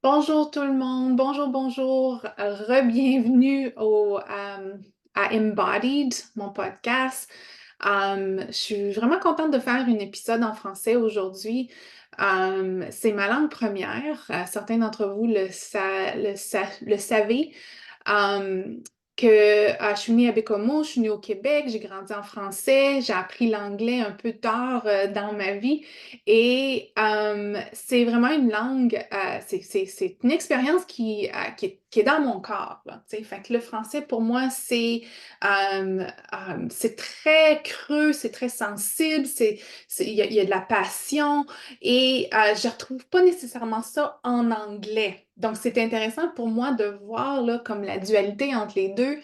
Bonjour tout le monde, bonjour, bonjour, re-bienvenue à Embodied, mon podcast. Je suis vraiment contente de faire un épisode en français aujourd'hui. C'est ma langue première. Certains d'entre vous le savez. Um, je suis née à Bécomo, je suis née au Québec, j'ai grandi en français, j'ai appris l'anglais un peu tard dans ma vie. Et c'est vraiment une langue, c'est une expérience qui est dans mon corps, là, tu sais. Fait que le français, pour moi, c'est très creux, c'est très sensible, il y a de la passion et je retrouve pas nécessairement ça en anglais. Donc, c'est intéressant pour moi de voir là, comme la dualité entre les deux.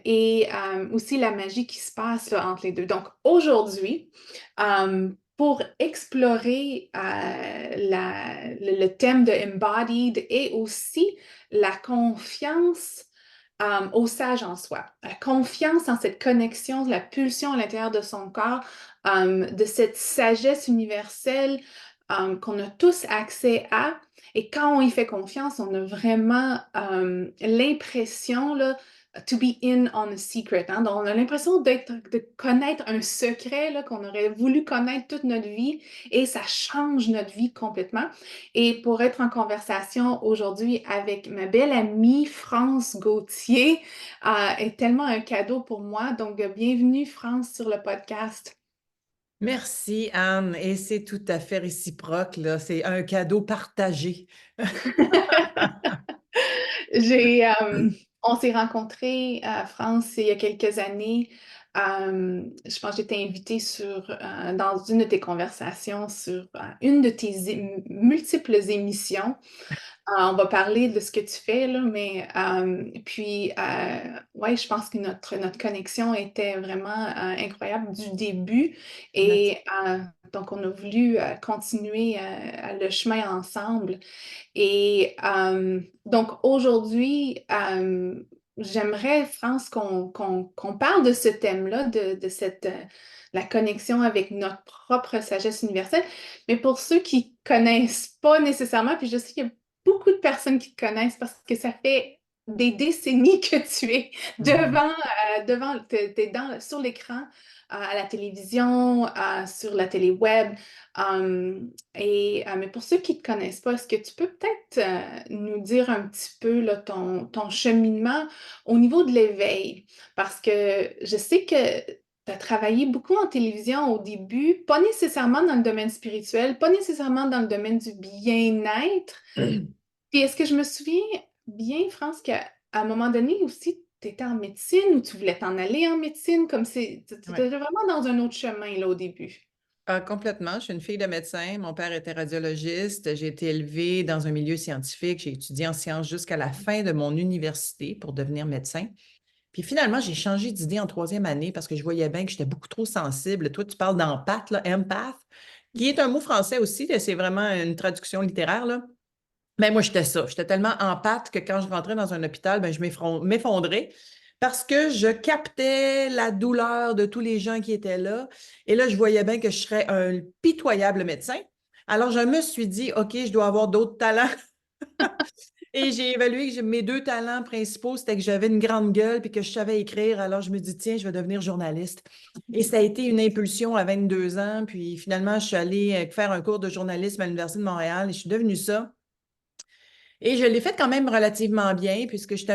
Et aussi la magie qui se passe là, entre les deux. Donc aujourd'hui, pour explorer le thème de Embodied et aussi la confiance au sage en soi, la confiance en cette connexion, la pulsion à l'intérieur de son corps, de cette sagesse universelle qu'on a tous accès à. Et quand on y fait confiance, on a vraiment l'impression là, to be in on a secret. Hein? Donc, on a l'impression de connaître un secret là, qu'on aurait voulu connaître toute notre vie et ça change notre vie complètement. Et pour être en conversation aujourd'hui avec ma belle amie France Gauthier, est tellement un cadeau pour moi. Donc, bienvenue France sur le podcast. Merci, Anne. Et c'est tout à fait réciproque, là. C'est un cadeau partagé. J'ai, on s'est rencontrés à France il y a quelques années. Je pense que j'étais invitée dans une de tes conversations sur une de tes multiples émissions. On va parler de ce que tu fais, là, mais puis, ouais, je pense que notre connexion était vraiment incroyable du début. Merci. Et donc, on a voulu continuer le chemin ensemble. Et donc aujourd'hui, j'aimerais, France, qu'on parle de ce thème-là, de cette la connexion avec notre propre sagesse universelle. Mais pour ceux qui connaissent pas nécessairement, puis je sais qu'il y a beaucoup de personnes qui te connaissent parce que ça fait des décennies que tu es Mhm. sur l'écran, à la télévision, sur la télé web. Mais pour ceux qui ne te connaissent pas, est-ce que tu peux peut-être nous dire un petit peu là, ton cheminement au niveau de l'éveil? Parce que je sais que tu as travaillé beaucoup en télévision au début, pas nécessairement dans le domaine spirituel, pas nécessairement dans le domaine du bien-être. Puis est-ce que je me souviens bien, France, qu'à un moment donné aussi, tu étais en médecine ou tu voulais t'en aller en médecine, comme tu Ouais. étais vraiment dans un autre chemin là au début? Complètement. Je suis une fille de médecin. Mon père était radiologiste. J'ai été élevée dans un milieu scientifique. J'ai étudié en sciences jusqu'à la fin de mon université pour devenir médecin. Puis finalement, j'ai changé d'idée en troisième année parce que je voyais bien que j'étais beaucoup trop sensible. Toi, tu parles d'empath, là, empath, qui est un mot français aussi. C'est vraiment une traduction littéraire, là. Ben, moi, j'étais ça. J'étais tellement en pâte que quand je rentrais dans un hôpital, ben, je m'effondrais parce que je captais la douleur de tous les gens qui étaient là. Et là, je voyais bien que je serais un pitoyable médecin. Alors, je me suis dit, OK, je dois avoir d'autres talents. Et j'ai évalué que mes deux talents principaux, c'était que j'avais une grande gueule puis que je savais écrire. Alors, je me dis, tiens, je vais devenir journaliste. Et ça a été une impulsion à 22 ans. Puis finalement, je suis allée faire un cours de journalisme à l'Université de Montréal et je suis devenue ça. Et je l'ai fait quand même relativement bien, puisque j'étais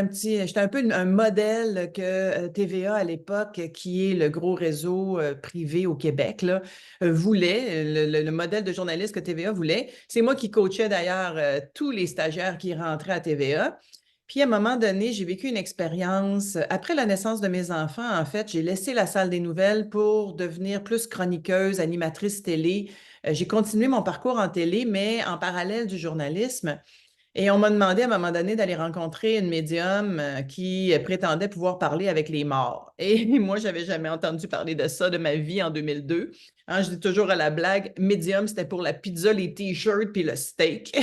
un peu un modèle que TVA à l'époque, qui est le gros réseau privé au Québec, là, voulait, le modèle de journaliste que TVA voulait. C'est moi qui coachais d'ailleurs tous les stagiaires qui rentraient à TVA. Puis à un moment donné, j'ai vécu une expérience. Après la naissance de mes enfants, en fait, j'ai laissé la salle des nouvelles pour devenir plus chroniqueuse, animatrice télé. J'ai continué mon parcours en télé, mais en parallèle du journalisme. Et on m'a demandé à un moment donné d'aller rencontrer une médium qui prétendait pouvoir parler avec les morts. Et moi, j'avais jamais entendu parler de ça de ma vie en 2002. Hein, je dis toujours à la blague, médium, c'était pour la pizza, les t-shirts puis le steak.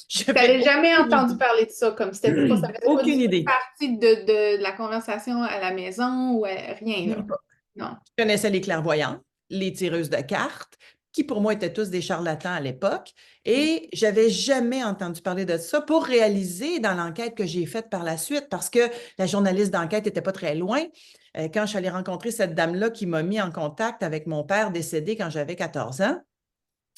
Je Tu n'avais n'avais jamais aucune entendu idée. parler de ça, comme c'était pas, ça faisait pas du Aucune tout idée. partie de la conversation à la maison ou rien, là. Même pas. Non. Je connaissais les clairvoyantes, les tireuses de cartes, qui pour moi étaient tous des charlatans à l'époque. Et j'avais jamais entendu parler de ça pour réaliser dans l'enquête que j'ai faite par la suite, parce que la journaliste d'enquête n'était pas très loin. Quand je suis allée rencontrer cette dame-là qui m'a mis en contact avec mon père décédé quand j'avais 14 ans,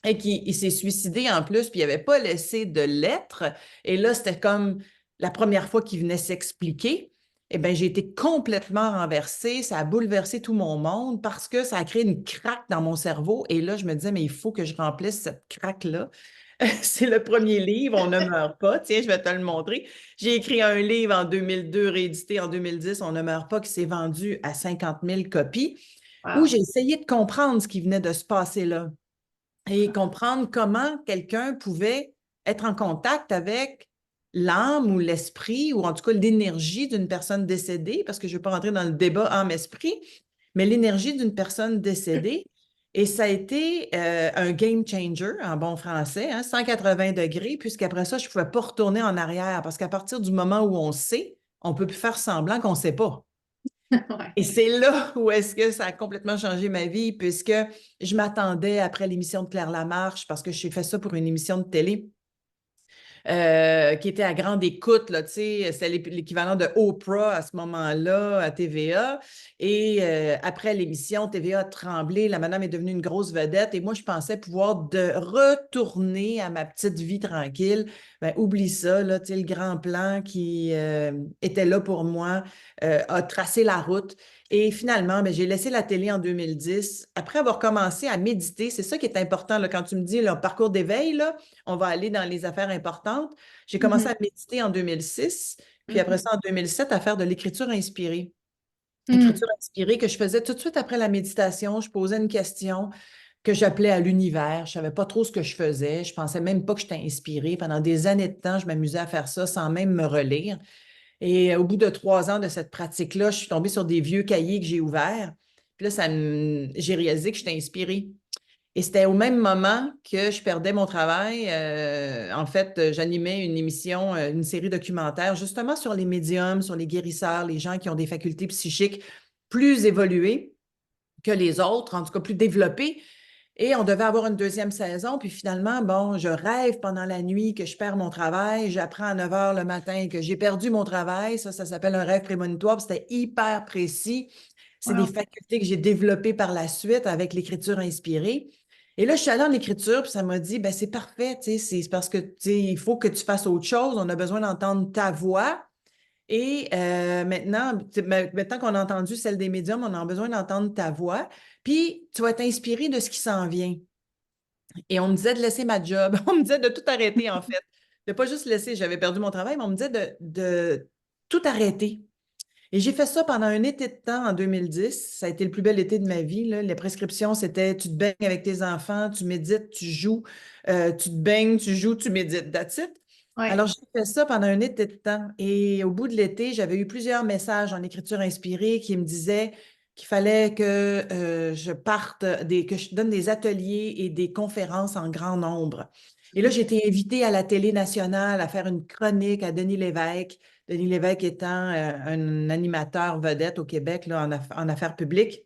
et qui il s'est suicidé en plus, puis il n'avait pas laissé de lettres. Et là, c'était comme la première fois qu'il venait s'expliquer. Eh bien, j'ai été complètement renversée. Ça a bouleversé tout mon monde parce que ça a créé une craque dans mon cerveau. Et là, je me disais, mais il faut que je remplisse cette craque-là. C'est le premier livre, On ne meurt pas. Tiens, je vais te le montrer. J'ai écrit un livre en 2002, réédité en 2010, On ne meurt pas, qui s'est vendu à 50 000 copies, où Wow. j'ai essayé de comprendre ce qui venait de se passer là et comprendre comment quelqu'un pouvait être en contact avec l'âme ou l'esprit, ou en tout cas l'énergie d'une personne décédée, parce que je ne vais pas rentrer dans le débat âme-esprit, mais l'énergie d'une personne décédée. Et ça a été un game changer en bon français, hein, 180 degrés, puisqu'après ça, je ne pouvais pas retourner en arrière, parce qu'à partir du moment où on sait, on ne peut plus faire semblant qu'on ne sait pas. Ouais. Et c'est là où est-ce que ça a complètement changé ma vie, puisque je m'attendais après l'émission de Claire Lamarche, parce que j'ai fait ça pour une émission de télé qui était à grande écoute, là, tu sais, c'était l'équivalent de Oprah à ce moment-là à TVA. Et après l'émission, TVA a tremblé, la madame est devenue une grosse vedette et moi, je pensais pouvoir de retourner à ma petite vie tranquille. Ben, oublie ça, là, tu sais, le grand plan qui était là pour moi a tracé la route. Et finalement, ben, j'ai laissé la télé en 2010. Après avoir commencé à méditer, c'est ça qui est important là, quand tu me dis le parcours d'éveil, là, on va aller dans les affaires importantes. J'ai commencé Mhm. à méditer en 2006, puis après Mhm. ça, en 2007, à faire de l'écriture inspirée. Mhm. Écriture inspirée que je faisais tout de suite après la méditation. Je posais une question que j'appelais à l'univers. Je ne savais pas trop ce que je faisais. Je ne pensais même pas que j'étais inspirée. Pendant des années de temps, je m'amusais à faire ça sans même me relire. Et au bout de 3 ans de cette pratique-là, je suis tombée sur des vieux cahiers que j'ai ouverts. Puis là, j'ai réalisé que j'étais inspirée. Et c'était au même moment que je perdais mon travail. En fait, j'animais une émission, une série documentaire, justement sur les médiums, sur les guérisseurs, les gens qui ont des facultés psychiques plus évoluées que les autres, en tout cas plus développées. Et on devait avoir une deuxième saison. Puis finalement, bon, je rêve pendant la nuit que je perds mon travail. J'apprends à 9 heures le matin que j'ai perdu mon travail. Ça s'appelle un rêve prémonitoire. C'était hyper précis. C'est des Wow. facultés que j'ai développées par la suite avec l'écriture inspirée. Et là, je suis allée en écriture, puis ça m'a dit, ben c'est parfait, tu sais, c'est parce que, tu sais, il faut que tu fasses autre chose. On a besoin d'entendre ta voix. Et maintenant, maintenant qu'on a entendu celle des médiums, on a besoin d'entendre ta voix. Puis, tu vas être inspiré de ce qui s'en vient. Et on me disait de laisser ma job. On me disait de tout arrêter, en fait. De pas juste laisser, j'avais perdu mon travail, mais on me disait de tout arrêter. Et j'ai fait ça pendant un été de temps en 2010. Ça a été le plus bel été de ma vie, là. Les prescriptions, c'était tu te baignes avec tes enfants, tu médites, tu joues, tu te baignes, tu joues, tu médites. That's it. Ouais. Alors, j'ai fait ça pendant un été de temps. Et au bout de l'été, j'avais eu plusieurs messages en écriture inspirée qui me disaient qu'il fallait que je parte, que je donne des ateliers et des conférences en grand nombre. Et là, j'ai été invitée à la télé nationale à faire une chronique à Denis Lévesque. Denis Lévesque étant un animateur vedette au Québec là, en affaires publiques.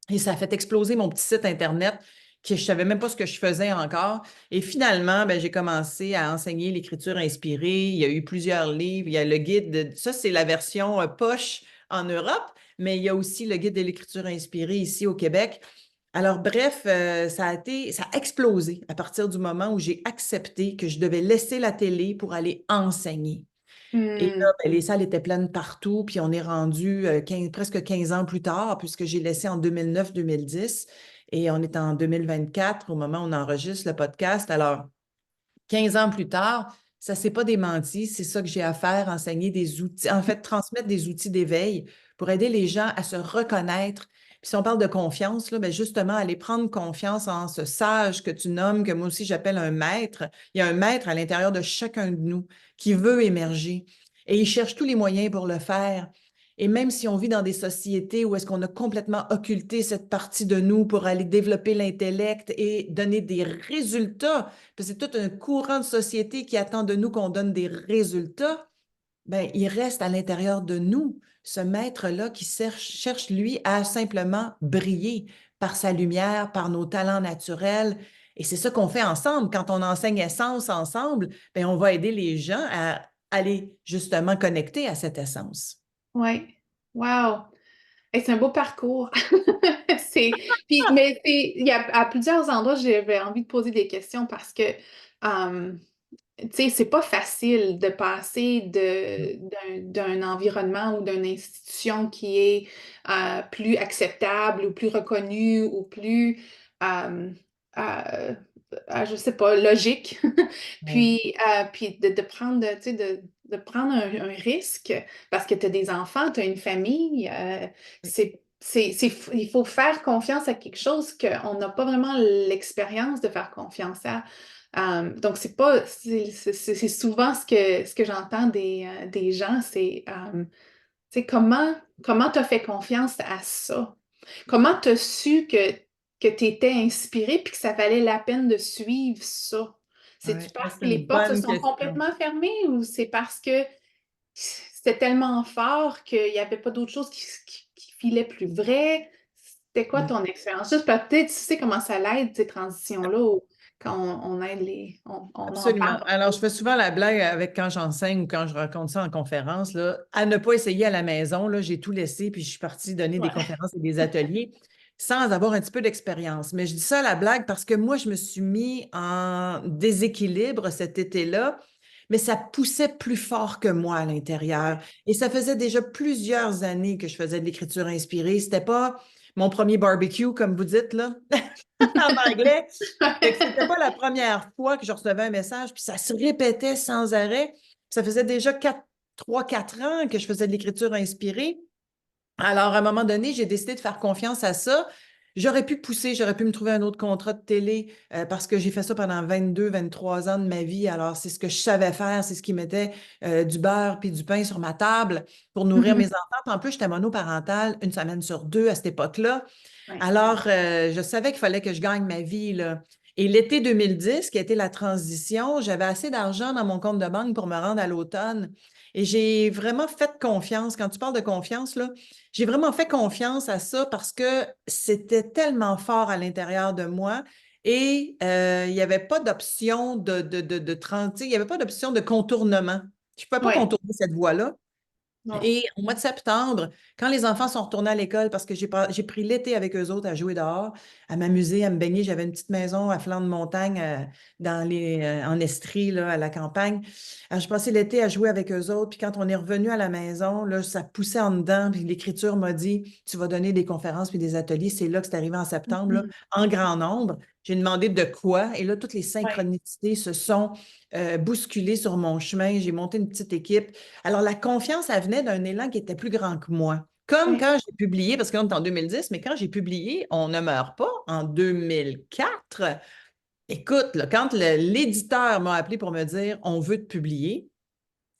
Et ça a fait exploser mon petit site Internet, que je ne savais même pas ce que je faisais encore. Et finalement, ben, j'ai commencé à enseigner l'écriture inspirée. Il y a eu plusieurs livres. Il y a le guide ça, c'est la version poche en Europe, mais il y a aussi le guide de l'écriture inspirée ici au Québec. Alors, bref, ça a explosé à partir du moment où j'ai accepté que je devais laisser la télé pour aller enseigner. Et là, Hmm. ben, les salles étaient pleines partout, puis on est rendu presque 15 ans plus tard, puisque j'ai laissé en 2009-2010, et on est en 2024 au moment où on enregistre le podcast. Alors, 15 ans plus tard, ça ne s'est pas démenti. C'est ça que j'ai à faire, enseigner des outils, en fait, transmettre des outils d'éveil pour aider les gens à se reconnaître. Puis si on parle de confiance, là, ben justement, aller prendre confiance en ce sage que tu nommes, que moi aussi j'appelle un maître. Il y a un maître à l'intérieur de chacun de nous qui veut émerger et il cherche tous les moyens pour le faire. Et même si on vit dans des sociétés où est-ce qu'on a complètement occulté cette partie de nous pour aller développer l'intellect et donner des résultats, puis c'est tout un courant de société qui attend de nous qu'on donne des résultats, ben, il reste à l'intérieur de nous ce maître-là qui cherche, lui, à simplement briller. par sa lumière, par nos talents naturels. Et c'est ça qu'on fait ensemble. Quand on enseigne Essence ensemble, bien, on va aider les gens à aller justement connecter à cette essence. Ouais. Wow. Et c'est un beau parcours. C'est, mais il y a à plusieurs endroits, j'avais envie de poser des questions parce que euh, tu sais, c'est pas facile de passer d'un environnement ou d'une institution qui est plus acceptable ou plus reconnue ou plus, euh, euh, je sais pas, logique. Oui, Puis de prendre, tu sais, de prendre un risque parce que tu as des enfants, tu as une famille. Il faut faire confiance à quelque chose qu'on n'a pas vraiment l'expérience de faire confiance à. Donc, c'est pas, c'est souvent ce que j'entends des gens, c'est tu sais, comment tu as fait confiance à ça? Comment tu as su que tu étais inspiré puis que ça valait la peine de suivre ça? C'est-tu oui. Ça, parce c'est que les une portes se bonne sont question. complètement fermées ou c'est parce que c'était tellement fort qu'il n'y avait pas d'autre chose qui filait plus vrai? C'était quoi ton expérience? Juste peut-être, tu sais comment ça l'aide, ces transitions-là, quand on aide on en Absolument. parle. Alors, je fais souvent la blague avec quand j'enseigne ou quand je raconte ça en conférence, là, à ne pas essayer à la maison. Là, j'ai tout laissé, puis je suis partie donner des Ouais. conférences et des ateliers sans avoir un petit peu d'expérience. Mais je dis ça à la blague parce que moi, je me suis mis en déséquilibre cet été-là, mais ça poussait plus fort que moi à l'intérieur. Et ça faisait déjà plusieurs années que je faisais de l'écriture inspirée. C'était pas mon premier barbecue, comme vous dites, là, en anglais. Fait que c'était pas la première fois que je recevais un message, puis ça se répétait sans arrêt. Ça faisait déjà 3, 4 ans que je faisais de l'écriture inspirée. Alors, à un moment donné, j'ai décidé de faire confiance à ça. J'aurais pu pousser, j'aurais pu me trouver un autre contrat de télé parce que j'ai fait ça pendant 22, 23 ans de ma vie. Alors, c'est ce que je savais faire, c'est ce qui mettait du beurre puis du pain sur ma table pour nourrir mes enfants. Puis en plus, j'étais monoparentale 1 semaine sur 2 à cette époque-là. Ouais. Alors, je savais qu'il fallait que je gagne ma vie, là. Et l'été 2010, qui a été la transition, j'avais assez d'argent dans mon compte de banque pour me rendre à l'automne. Et j'ai vraiment fait confiance. Quand tu parles de confiance, là, j'ai vraiment fait confiance à ça parce que c'était tellement fort à l'intérieur de moi. Et il n'y avait pas d'option il n'y avait pas d'option de contournement. Je ne pouvais pas Ouais. contourner cette voie-là. Non. Et au mois de septembre, quand les enfants sont retournés à l'école, parce que j'ai pris l'été avec eux autres à jouer dehors, à m'amuser, à me baigner. J'avais une petite maison à flanc de montagne en Estrie, là, à la campagne. Alors, j'ai passé l'été à jouer avec eux autres. Puis quand on est revenu à la maison, là, ça poussait en dedans. Puis l'écriture m'a dit, tu vas donner des conférences puis des ateliers. C'est là que c'est arrivé en septembre, là, Mhm. en grand nombre. J'ai demandé de quoi. Et là, toutes les Ouais. synchronicités se sont bousculées sur mon chemin. J'ai monté une petite équipe. Alors, la confiance, elle venait d'un élan qui était plus grand que moi. Comme Ouais. quand j'ai publié, parce qu'on est en 2010, mais quand j'ai publié On ne meurt pas en 2004, écoute, là, quand l'éditeur m'a appelé pour me dire on veut te publier,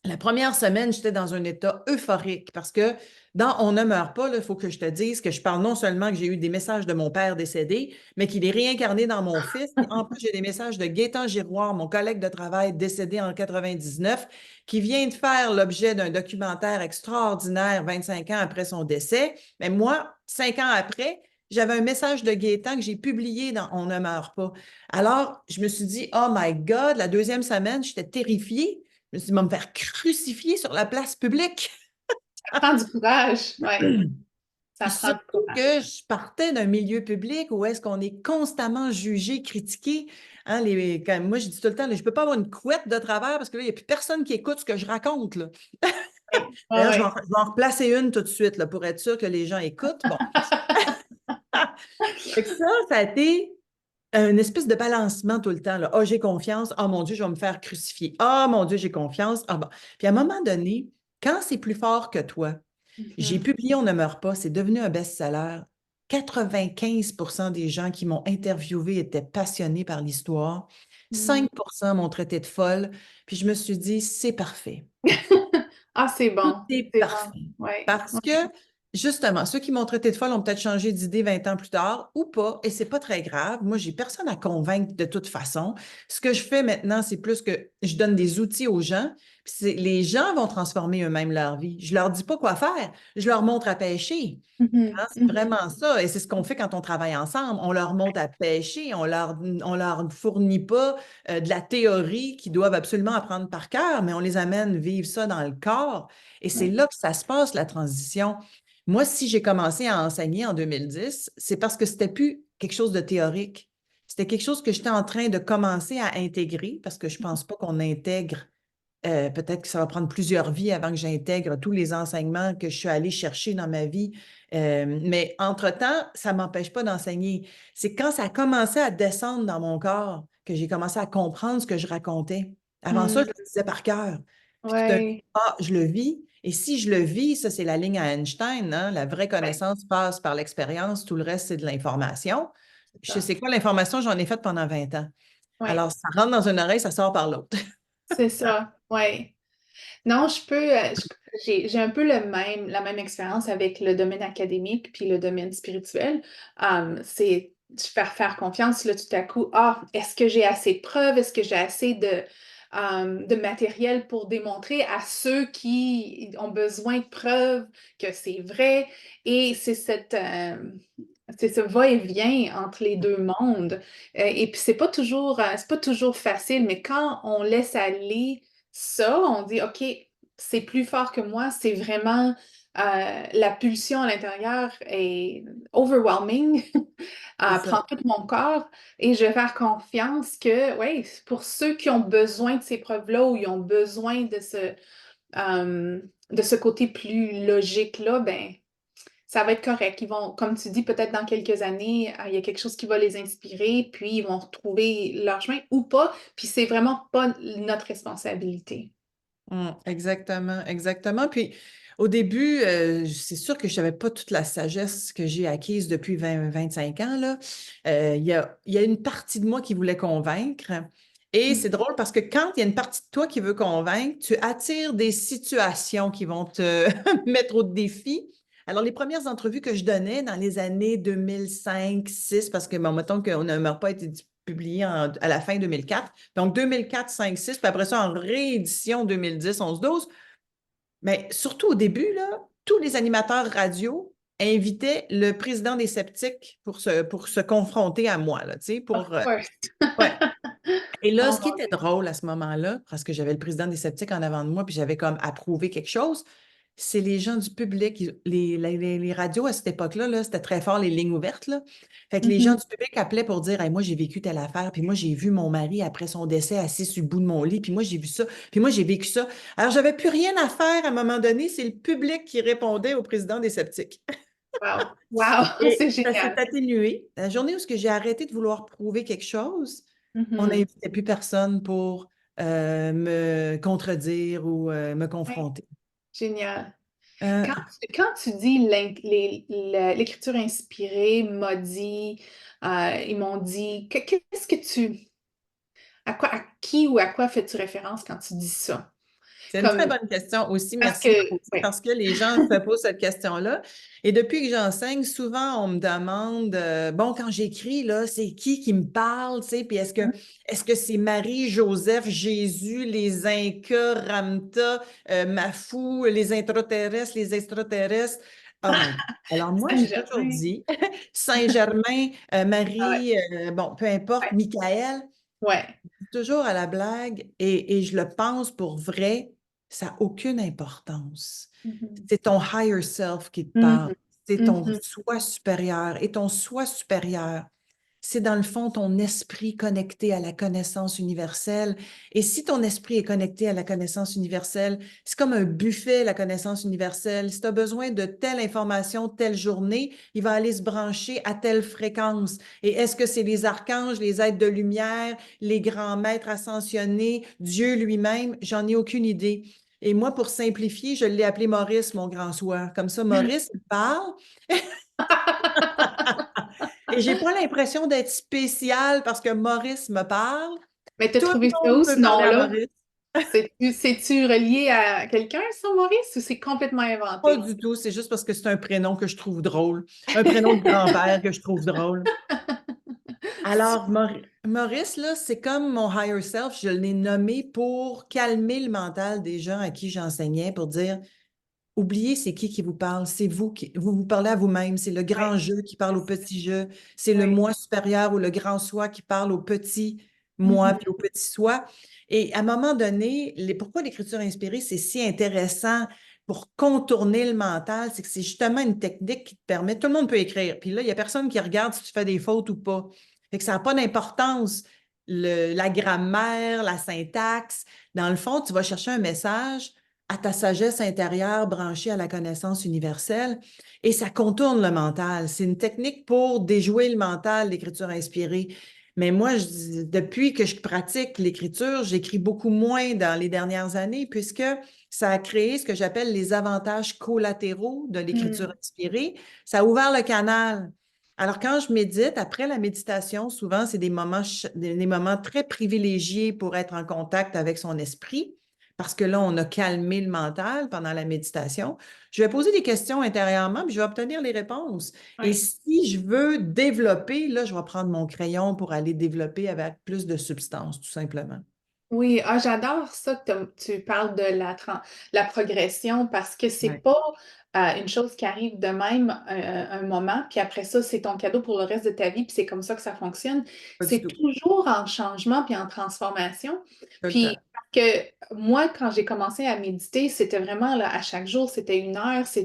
la première semaine, j'étais dans un état euphorique parce que dans On ne meurt pas, il faut que je te dise que je parle non seulement que j'ai eu des messages de mon père décédé, mais qu'il est réincarné dans mon fils. Et en plus, j'ai des messages de Gaétan Giroir, mon collègue de travail décédé en 99, qui vient de faire l'objet d'un documentaire extraordinaire 25 ans après son décès. Mais moi, 5 ans après, j'avais un message de Gaétan que j'ai publié dans On ne meurt pas. Alors, je me suis dit, oh my God, la deuxième semaine, j'étais terrifiée. Je me suis dit, me faire crucifier sur la place publique. Ça prend du courage. Ouais. Ça prend du Surtout courage. que je partais d'un milieu public où est-ce qu'on est constamment jugé, critiqué. Hein, moi, je dis tout le temps, là, je ne peux pas avoir une couette de travers parce que là, il n'y a plus personne qui écoute ce que je raconte. Là. Ouais. Ouais, D'ailleurs, ouais. je vais en replacer une tout de suite là, pour être sûr que les gens écoutent. Bon. Fait que ça a été une espèce de balancement tout le temps. Là. Oh, j'ai confiance. Oh mon Dieu, je vais me faire crucifier. Oh mon Dieu, j'ai confiance. Ah bon. Puis à un moment donné, quand c'est plus fort que toi, j'ai Mhm. publié On ne meurt pas, c'est devenu un best-seller. 95% des gens qui m'ont interviewé étaient passionnés par l'histoire. Mhm. 5% m'ont traité de folle. Puis je me suis dit, c'est parfait. Ah, c'est Tout bon. est C'est bon. parfait. Ouais. Parce que Justement, ceux qui m'ont traité de folle ont peut-être changé d'idée 20 ans plus tard ou pas, et c'est pas très grave. Moi, j'ai personne à convaincre de toute façon. Ce que je fais maintenant, c'est plus que je donne des outils aux gens, puis les gens vont transformer eux-mêmes leur vie. Je leur dis pas quoi faire, je leur montre à pêcher. Mhm, Hein, c'est mhm. vraiment ça. Et c'est ce qu'on fait quand on travaille ensemble. On leur montre à pêcher, on leur fournit pas de la théorie qu'ils doivent absolument apprendre par cœur, mais on les amène vivre ça dans le corps. Et c'est Ouais. là que ça se passe, la transition. Moi, si j'ai commencé à enseigner en 2010, c'est parce que c'était plus quelque chose de théorique. C'était quelque chose que j'étais en train de commencer à intégrer, parce que je pense pas qu'on intègre peut-être que ça va prendre plusieurs vies avant que j'intègre tous les enseignements que je suis allée chercher dans ma vie. Mais entre-temps, ça ne m'empêche pas d'enseigner. C'est quand ça a commencé à descendre dans mon corps que j'ai commencé à comprendre ce que je racontais. Avant ça, je Mm, le disais par cœur. Puis tout d'un coup, ouais, je le vis. Et si je le vis, ça, c'est la ligne à Einstein, hein, la vraie ouais, connaissance passe par l'expérience, tout le reste, c'est de l'information. c'est Puis je ça. sais quoi, l'information, j'en ai faite pendant 20 ans. Ouais, Alors, ça rentre dans une oreille, ça sort par l'autre. c'est ça. Ouais. Non, j'ai un peu la même expérience avec le domaine académique puis le domaine spirituel. C'est faire confiance, là, tout à coup. Ah, est-ce que j'ai assez de preuves? Est-ce que j'ai assez de matériel pour démontrer à ceux qui ont besoin de preuves que c'est vrai? Et c'est ce va-et-vient entre les deux mondes. Et puis c'est pas toujours facile, mais quand on laisse aller ça, on dit, OK, c'est plus fort que moi, c'est vraiment la pulsion à l'intérieur est overwhelming, C'est prend ça. tout mon corps et je vais faire confiance que, oui, pour ceux qui ont besoin de ces preuves-là ou ils ont besoin de ce côté plus logique-là, ben, ça va être correct. Ils vont, comme tu dis, peut-être dans quelques années, il y a quelque chose qui va les inspirer, puis ils vont retrouver leur chemin ou pas, puis c'est vraiment pas notre responsabilité. Exactement, exactement. Puis au début, c'est sûr que je n'avais pas toute la sagesse que j'ai acquise depuis 20, 25 ans, là. Il y a une partie de moi qui voulait convaincre. Et Mm. c'est drôle parce que quand il y a une partie de toi qui veut convaincre, tu attires des situations qui vont te mettre au défi. Alors, les premières entrevues que je donnais dans les années 2005-6, parce que, bon, mettons qu'on n'a pas été publié à la fin 2004, donc 2004, 5, 6, puis après ça, en réédition 2010, 11, 12. Mais surtout au début, là, tous les animateurs radio invitaient le président des sceptiques pour se confronter à moi, là, tu sais, Of course. ouais. Et là, Oh ce qui mon était drôle à ce moment-là, parce que j'avais le président des sceptiques en avant de moi, puis j'avais comme approuvé quelque chose, c'est les gens du public, les radios à cette époque-là, là, c'était très fort, les lignes ouvertes, là. Fait que Dieu. les gens Mhm. du public appelaient pour dire, hey, moi, j'ai vécu telle affaire, puis moi, j'ai vu mon mari après son décès assis sur le bout de mon lit, puis moi, j'ai vu ça, puis moi, j'ai vécu ça. Alors, j'avais plus rien à faire à un moment donné, c'est le public qui répondait au président des sceptiques. Wow. Wow. Et C'est ça s'est génial. atténué. La journée où j'ai arrêté de vouloir prouver quelque chose, on Mhm. n'invitait plus personne pour me contredire ou me Ouais, confronter. génial. Euh, Quand tu dis l'écriture inspirée m'a dit, ils m'ont dit, qu'est-ce que à qui ou à quoi fais-tu référence quand tu dis ça? c'est une très Comme, bonne question aussi. parce Merci de la que, poser ouais. parce que les gens se posent cette question-là. Et depuis que j'enseigne, souvent, on me demande, bon, quand j'écris, là, c'est qui me parle, tu sais, puis est-ce que c'est Marie, Joseph, Jésus, les Incas, Ramta, Mafou, les intraterrestres, les extraterrestres? Oh my God. Alors moi, j'ai toujours Saint-Germain. dit Saint-Germain, Ah ouais, Marie, bon, peu importe, ouais, Michael, ouais. toujours à la blague et je le pense pour vrai, ça n'a aucune importance. Mhm. C'est ton higher self qui te parle. Mhm. C'est ton Mhm. soi supérieur. Et ton soi supérieur, c'est dans le fond ton esprit connecté à la connaissance universelle. Et si ton esprit est connecté à la connaissance universelle, c'est comme un buffet, la connaissance universelle. Si tu as besoin de telle information, telle journée, il va aller se brancher à telle fréquence. Et est-ce que c'est les archanges, les êtres de lumière, les grands maîtres ascensionnés, Dieu lui-même? J'en ai aucune idée. Et moi, pour simplifier, je l'ai appelé Maurice, mon grand soi. Comme ça, Maurice, il parle. Et j'ai pas l'impression d'être spéciale parce que Maurice me parle. Mais t'as Tout trouvé le ça monde où, peut ce parler à nom-là? Maurice. C'est-tu relié à quelqu'un, ça, Maurice, ou c'est complètement Pas inventé? du tout, c'est juste parce que c'est un prénom que je trouve drôle, un prénom de grand-père que je trouve drôle. Alors, Maurice, là, c'est comme mon higher self, je l'ai nommé pour calmer le mental des gens à qui j'enseignais, pour dire, oubliez c'est qui vous parle, c'est vous qui vous parlez à vous-même, c'est le Oui, grand jeu qui parle au petit jeu, c'est le oui. moi supérieur ou le grand soi qui parle au petit moi Mhm. puis au petit soi. Et à un moment donné, pourquoi l'écriture inspirée, c'est si intéressant pour contourner le mental, c'est que c'est justement une technique qui te permet, tout le monde peut écrire, puis là, il n'y a personne qui regarde si tu fais des fautes ou pas. Fait que ça n'a pas d'importance, la grammaire, la syntaxe. Dans le fond, tu vas chercher un message à ta sagesse intérieure branchée à la connaissance universelle et ça contourne le mental. C'est une technique pour déjouer le mental, l'écriture inspirée. Mais moi, depuis que je pratique l'écriture, j'écris beaucoup moins dans les dernières années puisque ça a créé ce que j'appelle les avantages collatéraux de l'écriture Mm. inspirée. Ça a ouvert le canal. Alors, quand je médite, après la méditation, souvent, c'est des moments très privilégiés pour être en contact avec son esprit parce que là, on a calmé le mental pendant la méditation. Je vais poser des questions intérieurement, puis je vais obtenir les réponses. Et Oui. si je veux développer, là, je vais prendre mon crayon pour aller développer avec plus de substance, tout simplement. Oui, j'adore ça que tu parles de la progression parce que c'est Ouais, pas une chose qui arrive de même un moment, puis après ça, c'est ton cadeau pour le reste de ta vie, puis c'est comme ça que ça fonctionne. pas du C'est tout. toujours en changement puis en transformation. Tout le Puis temps. parce que moi, quand j'ai commencé à méditer, c'était vraiment là, à chaque jour, c'était 1 heure, tu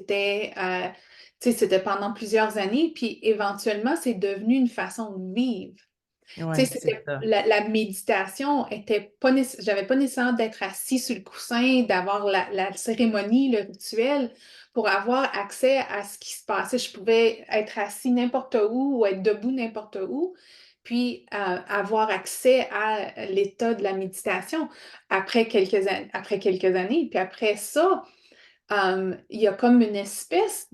sais, c'était pendant plusieurs années, puis éventuellement, c'est devenu une façon de vivre. Tu Oui, sais, c'est ça. la méditation était pas j'avais pas nécessaire d'être assis sur le coussin, d'avoir la cérémonie, le rituel pour avoir accès à ce qui se passait. Je pouvais être assis n'importe où ou être debout n'importe où, puis avoir accès à l'état de la méditation après quelques années. Puis après ça, il y a comme une espèce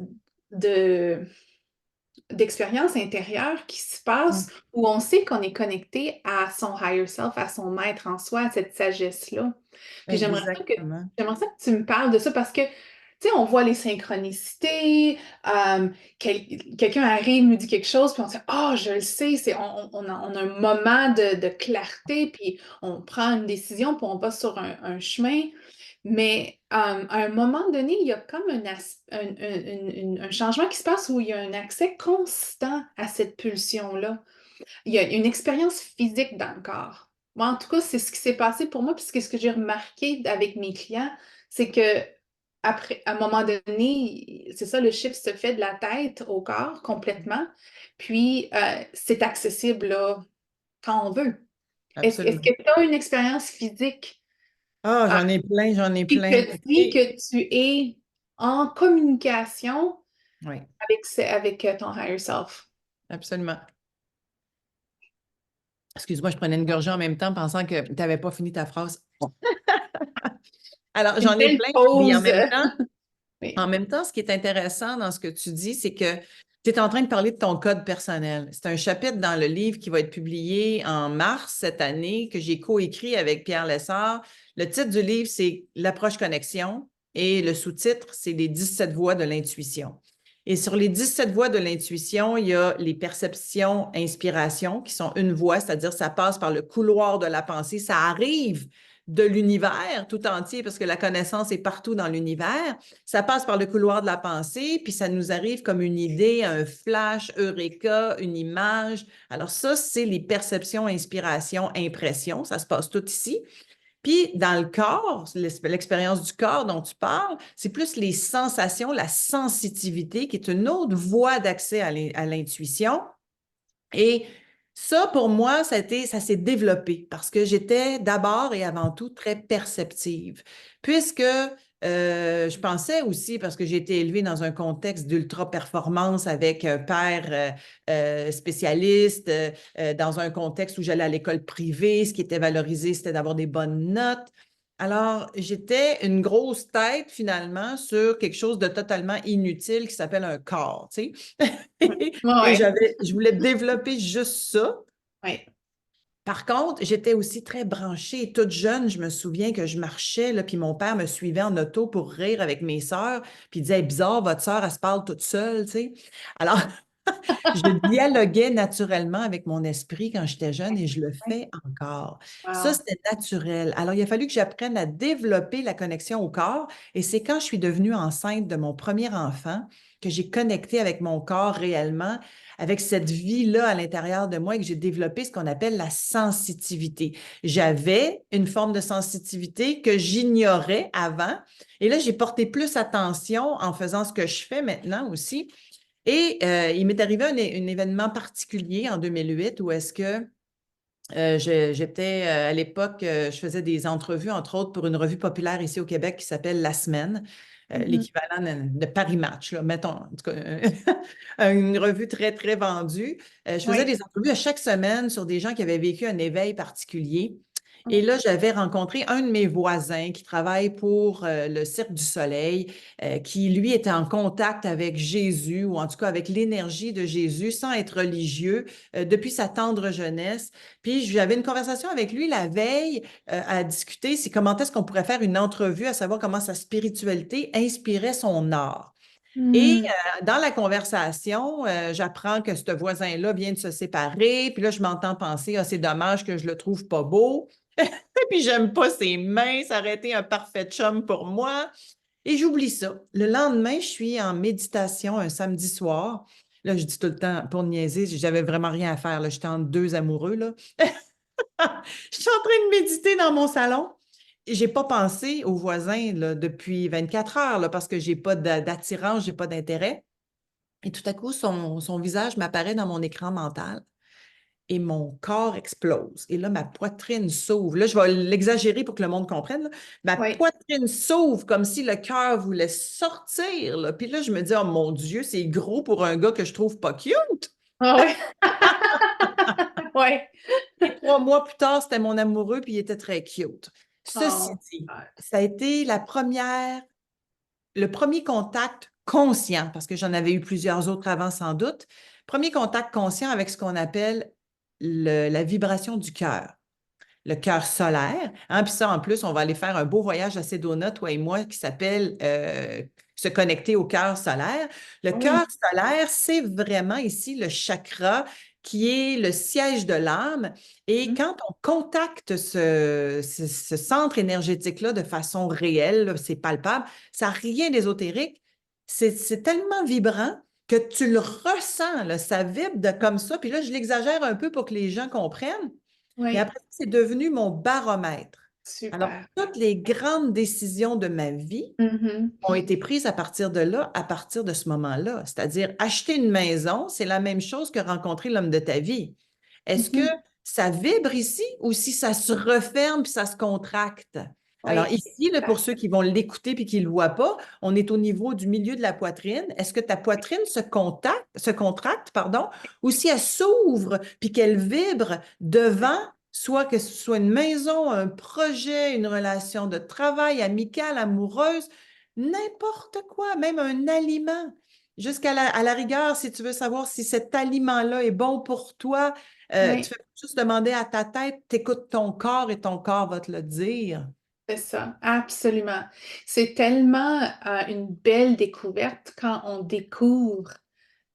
de d'expérience intérieure qui se passe Mm. où on sait qu'on est connecté à son higher self, à son maître en soi, à cette sagesse-là. Puis Exactement. j'aimerais ça que tu me parles de ça parce que, tu sais, on voit les synchronicités, quelqu'un arrive, nous dit quelque chose, puis on dit, ah, je le sais, on a un moment de clarté, puis on prend une décision, puis on va sur un chemin. Mais à un moment donné, il y a comme un changement qui se passe où il y a un accès constant à cette pulsion-là. Il y a une expérience physique dans le corps. Moi, en tout cas, c'est ce qui s'est passé pour moi, puisque ce que j'ai remarqué avec mes clients, c'est que après, à un moment donné, c'est ça, le shift se fait de la tête au corps complètement, puis c'est accessible là, quand on veut. Est-ce que Absolument. tu as une expérience physique Ah, j'en ai plein, j'en ai qui plein. te dit que tu es en communication Oui, avec ton higher self? absolument. Excuse-moi, je prenais une gorgée en même temps, pensant que tu n'avais pas fini ta phrase. Alors, Une j'en ai belle plein. Puis pause. en Oui. même temps, ce qui est intéressant dans ce que tu dis, c'est que tu es en train de parler de ton code personnel. C'est un chapitre dans le livre qui va être publié en mars cette année, que j'ai coécrit avec Pierre Lessard. Le titre du livre, c'est L'approche connexion et le sous-titre, c'est Les 17 voies de l'intuition. Et sur les 17 voies de l'intuition, il y a les perceptions, inspirations, qui sont une voie, c'est-à-dire ça passe par le couloir de la pensée, ça arrive de l'univers tout entier, parce que la connaissance est partout dans l'univers. Ça passe par le couloir de la pensée, puis ça nous arrive comme une idée, un flash, eureka, une image. Alors ça, c'est les perceptions, inspirations, impressions. Ça se passe tout ici. Puis dans le corps, l'expérience du corps dont tu parles, c'est plus les sensations, la sensitivité, qui est une autre voie d'accès à l'intuition. Et ça, pour moi, ça s'est développé parce que j'étais d'abord et avant tout très perceptive. Puisque je pensais aussi, parce que j'ai été élevée dans un contexte d'ultra-performance avec un père spécialiste, dans un contexte où j'allais à l'école privée, ce qui était valorisé, c'était d'avoir des bonnes notes. Alors, j'étais une grosse tête finalement sur quelque chose de totalement inutile qui s'appelle un corps, tu sais. Oui. Et Ouais. je voulais développer juste ça. Ouais. Par contre, j'étais aussi très branchée. Toute jeune, je me souviens que je marchais, là, puis mon père me suivait en auto pour rire avec mes sœurs, puis il disait, bizarre, votre sœur, elle se parle toute seule, tu sais. Alors, je dialoguais naturellement avec mon esprit quand j'étais jeune et je le Ouais. fais encore. Ça, Wow. c'était naturel. Alors, il a fallu que j'apprenne à développer la connexion au corps et c'est quand je suis devenue enceinte de mon premier enfant que j'ai connecté avec mon corps réellement, avec cette vie-là à l'intérieur de moi et que j'ai développé ce qu'on appelle la sensitivité. J'avais une forme de sensitivité que j'ignorais avant et là, j'ai porté plus attention en faisant ce que je fais maintenant aussi et il m'est arrivé un événement particulier en 2008 où est-ce que j'étais à l'époque, je faisais des entrevues, entre autres, pour une revue populaire ici au Québec qui s'appelle La Semaine, Mhm. l'équivalent de Paris Match, là, mettons, en tout cas, une revue très, très vendue. Je faisais Oui. des entrevues à chaque semaine sur des gens qui avaient vécu un éveil particulier. Et Oh. là, j'avais rencontré un de mes voisins qui travaille pour le Cirque du Soleil, qui, lui, était en contact avec Jésus, ou en tout cas avec l'énergie de Jésus, sans être religieux, depuis sa tendre jeunesse. Puis j'avais une conversation avec lui la veille à discuter, c'est comment est-ce qu'on pourrait faire une entrevue, à savoir comment sa spiritualité inspirait son art. Et Hmm. dans la conversation, j'apprends que ce voisin-là vient de se séparer. Puis là, je m'entends penser, ah, c'est dommage que je le trouve pas beau. Puis j'aime pas ses mains, ça aurait été un parfait chum pour moi. Et j'oublie ça. Le lendemain, je suis en méditation un samedi soir. Là, je dis tout le temps, pour niaiser, j'avais vraiment rien à faire. Là. J'étais entre deux amoureux. Là. Je suis en train de méditer dans mon salon. Je n'ai pas pensé aux voisins là, depuis 24 heures là, parce que je n'ai pas d'attirance, je n'ai pas d'intérêt. Et tout à coup, son visage m'apparaît dans mon écran mental et mon corps explose. Et là, ma poitrine s'ouvre. Là, je vais l'exagérer pour que le monde comprenne. Là. Ma Oui. poitrine s'ouvre comme si le cœur voulait sortir. Là. Puis là, je me dis, oh mon Dieu, c'est gros pour un gars que je trouve pas cute. Ah oui. Oui. Et 3 mois plus tard, c'était mon amoureux, puis il était très cute. Ceci Oh. dit, ça a été le premier contact conscient, parce que j'en avais eu plusieurs autres avant sans doute, premier contact conscient avec ce qu'on appelle la vibration du cœur, le cœur solaire. Hein, puis ça, en plus, on va aller faire un beau voyage à Sedona, toi et moi, qui s'appelle se connecter au cœur solaire. Le Oui. cœur solaire, c'est vraiment ici le chakra qui est le siège de l'âme. Et Mhm. quand on contacte ce centre énergétique-là de façon réelle, là, c'est palpable, ça n'a rien d'ésotérique, c'est tellement vibrant que tu le ressens, là, ça vibre comme ça. Puis là, je l'exagère un peu pour que les gens comprennent. Mais Oui. après, c'est devenu mon baromètre. Alors, Super. toutes les grandes décisions de ma vie Mhm. ont été prises à partir de là, à partir de ce moment-là. C'est-à-dire, acheter une maison, c'est la même chose que rencontrer l'homme de ta vie. Est-ce que Mhm. ça vibre ici ou si ça se referme puis ça se contracte? Alors Oui. ici, là, pour ceux Exact. qui vont l'écouter puis qui ne le voient pas, on est au niveau du milieu de la poitrine. Est-ce que ta poitrine se contracte, pardon, ou si elle s'ouvre puis qu'elle vibre devant, soit que ce soit une maison, un projet, une relation de travail, amicale, amoureuse, n'importe quoi, même un aliment. Jusqu'à à la rigueur, si tu veux savoir si cet aliment-là est bon pour toi, tu Oui. fais juste demander à ta tête, t'écoutes ton corps et ton corps va te le dire. C'est ça, absolument. C'est tellement une belle découverte quand on découvre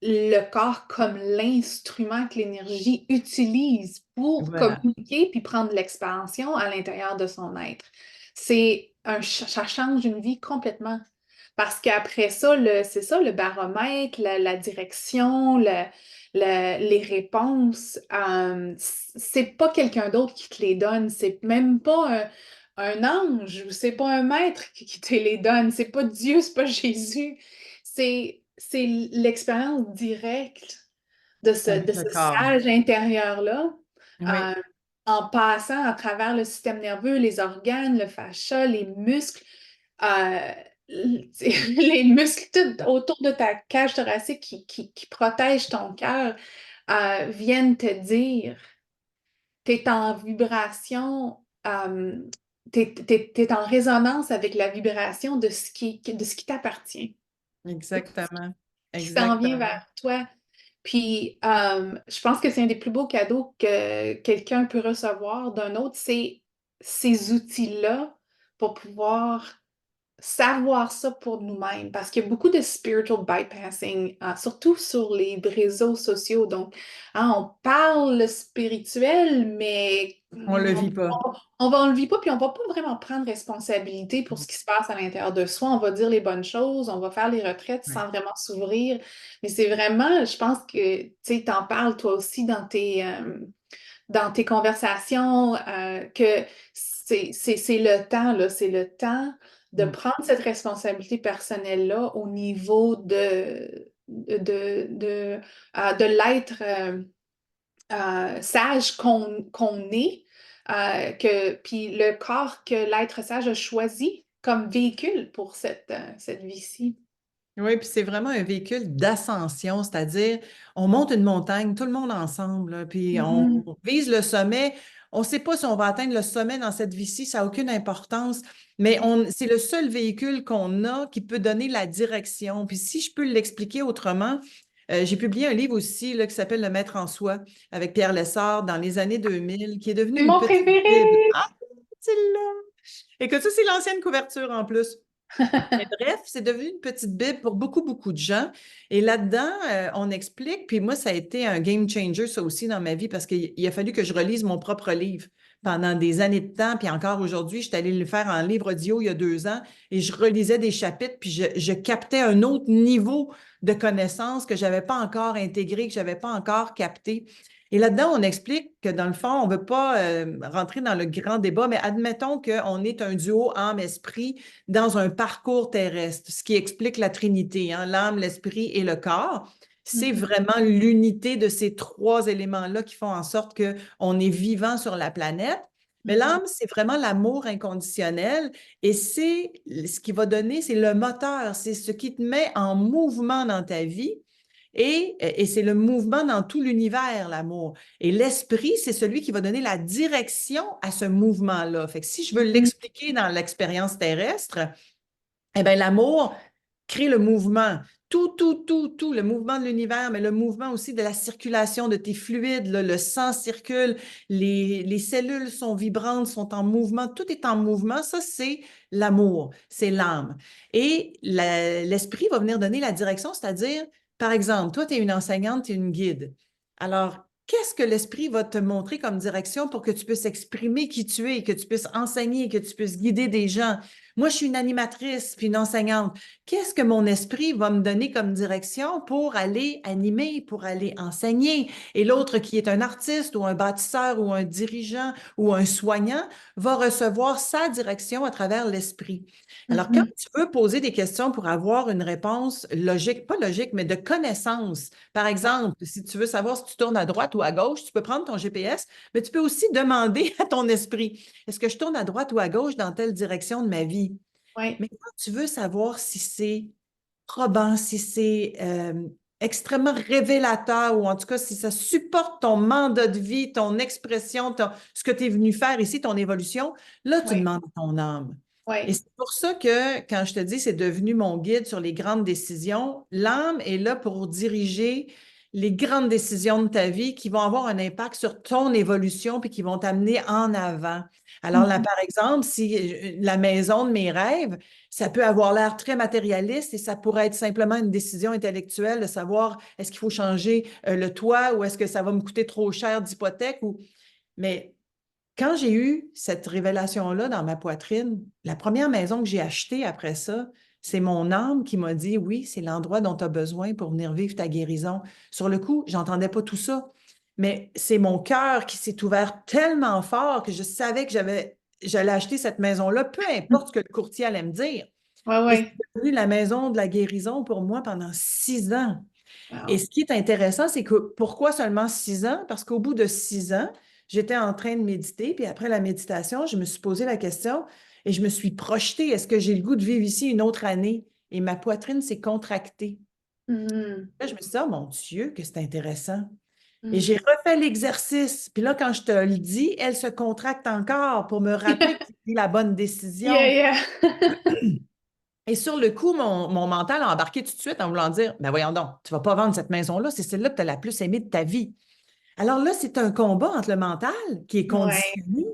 le corps comme l'instrument que l'énergie utilise pour Voilà. communiquer puis prendre l'expansion à l'intérieur de son être. Ça change une vie complètement. Parce qu'après ça, c'est ça, le baromètre, la direction, les réponses, c'est pas quelqu'un d'autre qui te les donne. C'est même pas un ange ou c'est pas un maître qui te les donne. C'est pas Dieu, c'est pas Jésus. C'est l'expérience directe de Avec le ce corps. sage intérieur-là, Oui, euh, en passant à travers le système nerveux, les organes, le fascia, les muscles, euh, les muscles tout autour de ta cage thoracique qui protègent ton cœur, viennent te dire, t'es en vibration, t'es en résonance avec la vibration de ce qui t'appartient, de tout ce exactement. qui s'en vient Exactement. vers toi. Puis, je pense que c'est un des plus beaux cadeaux que quelqu'un peut recevoir d'un autre, c'est ces outils-là pour pouvoir savoir ça pour nous-mêmes. Parce qu'il y a beaucoup de spiritual bypassing, surtout sur les réseaux sociaux. Donc, on parle le spirituel, mais On ne le vit pas. on le vit pas, puis on va pas vraiment prendre responsabilité pour ce qui se passe à l'intérieur de soi. On va dire les bonnes choses, on va faire les retraites Ouais. sans vraiment s'ouvrir. Mais c'est vraiment, je pense que, tu sais, t'en parles toi aussi dans tes conversations, que c'est le temps, là, c'est le temps de Mm. prendre cette responsabilité personnelle-là au niveau de l'être sage qu'on est, puis le corps que l'être sage a choisi comme véhicule pour cette vie-ci. Oui, puis c'est vraiment un véhicule d'ascension, c'est-à-dire on monte une montagne, tout le monde ensemble, là, puis Mhm. on vise le sommet. On ne sait pas si on va atteindre le sommet dans cette vie-ci, ça n'a aucune importance, mais c'est le seul véhicule qu'on a qui peut donner la direction. Puis si je peux l'expliquer autrement, j'ai publié un livre aussi là, qui s'appelle Le Maître en soi avec Pierre Lessard dans les années 2000, qui est devenu C'est une mon petite préféré! Bible. Ah, c'est là! Écoute, ça, c'est l'ancienne couverture en plus. Mais bref, c'est devenu une petite Bible pour beaucoup, beaucoup de gens. Et là-dedans, on explique, puis moi, ça a été un game changer, ça aussi, dans ma vie, parce qu'il a fallu que je relise mon propre livre pendant des années de temps. Puis encore aujourd'hui, je suis allée le faire en livre audio il y a 2 ans et je relisais des chapitres, puis je captais un autre niveau de connaissances que je n'avais pas encore intégré, que je n'avais pas encore capté. Et là-dedans, on explique que dans le fond, on ne veut pas rentrer dans le grand débat, mais admettons qu'on est un duo âme-esprit dans un parcours terrestre, ce qui explique la Trinité, hein, l'âme, l'esprit et le corps. C'est Mhm. vraiment l'unité de ces trois éléments-là qui font en sorte qu'on est vivant sur la planète. Mais Mhm. l'âme, c'est vraiment l'amour inconditionnel et c'est ce qui va donner, c'est le moteur, c'est ce qui te met en mouvement dans ta vie. Et c'est le mouvement dans tout l'univers, l'amour. Et l'esprit, c'est celui qui va donner la direction à ce mouvement-là. Fait que si je veux Mhm. l'expliquer dans l'expérience terrestre, eh bien, l'amour crée le mouvement. Tout, le mouvement de l'univers, mais le mouvement aussi de la circulation de tes fluides, là, le sang circule, les cellules sont vibrantes, sont en mouvement, tout est en mouvement. Ça, c'est l'amour, c'est l'âme. Et l'esprit va venir donner la direction, c'est-à-dire, par exemple, toi, tu es une enseignante, tu es une guide. Alors, qu'est-ce que l'esprit va te montrer comme direction pour que tu puisses exprimer qui tu es, que tu puisses enseigner, que tu puisses guider des gens? Moi, je suis une animatrice puis une enseignante. Qu'est-ce que mon esprit va me donner comme direction pour aller animer, pour aller enseigner? Et l'autre qui est un artiste ou un bâtisseur ou un dirigeant ou un soignant va recevoir sa direction à travers l'esprit. Alors, quand Mhm. tu veux poser des questions pour avoir une réponse logique, pas logique, mais de connaissance, par exemple, si tu veux savoir si tu tournes à droite ou à gauche, tu peux prendre ton GPS, mais tu peux aussi demander à ton esprit, est-ce que je tourne à droite ou à gauche dans telle direction de ma vie? Ouais. Mais quand tu veux savoir si c'est probant, si c'est extrêmement révélateur ou en tout cas si ça supporte ton mandat de vie, ton expression, ce que tu es venu faire ici, ton évolution, là, tu Ouais. demandes à ton âme. Et Ouais. c'est pour ça que quand je te dis c'est devenu mon guide sur les grandes décisions, l'âme est là pour diriger les grandes décisions de ta vie qui vont avoir un impact sur ton évolution puis qui vont t'amener en avant. Alors là, Mhm. par exemple, si la maison de mes rêves, ça peut avoir l'air très matérialiste et ça pourrait être simplement une décision intellectuelle de savoir est-ce qu'il faut changer le toit ou est-ce que ça va me coûter trop cher d'hypothèque ou... Mais quand j'ai eu cette révélation-là dans ma poitrine, la première maison que j'ai achetée après ça, c'est mon âme qui m'a dit oui, c'est l'endroit dont tu as besoin pour venir vivre ta guérison. Sur le coup, j'entendais pas tout ça, mais c'est mon cœur qui s'est ouvert tellement fort que je savais que j'allais acheter cette maison-là, peu importe ce que le courtier allait me dire. Ouais, Et c'est ouais. devenu la maison de la guérison pour moi pendant 6 ans. Et Wow. ce qui est intéressant, c'est que pourquoi seulement 6 ans? Parce qu'au bout de 6 ans, j'étais en train de méditer, puis après la méditation, je me suis posé la question et je me suis projetée, est-ce que j'ai le goût de vivre ici une autre année? Et ma poitrine s'est contractée. Mhm. Là, je me suis dit, oh mon Dieu, que c'est intéressant. Et Mhm. j'ai refait l'exercice. Puis là, quand je te le dis, elle se contracte encore pour me rappeler que j'ai pris la bonne Yeah, décision. yeah. Et sur le coup, mon mental a embarqué tout de suite en voulant dire, ben voyons donc, tu ne vas pas vendre cette maison-là, c'est celle-là que tu as la plus aimée de ta vie. Alors là, c'est un combat entre le mental qui est Ouais, conditionné,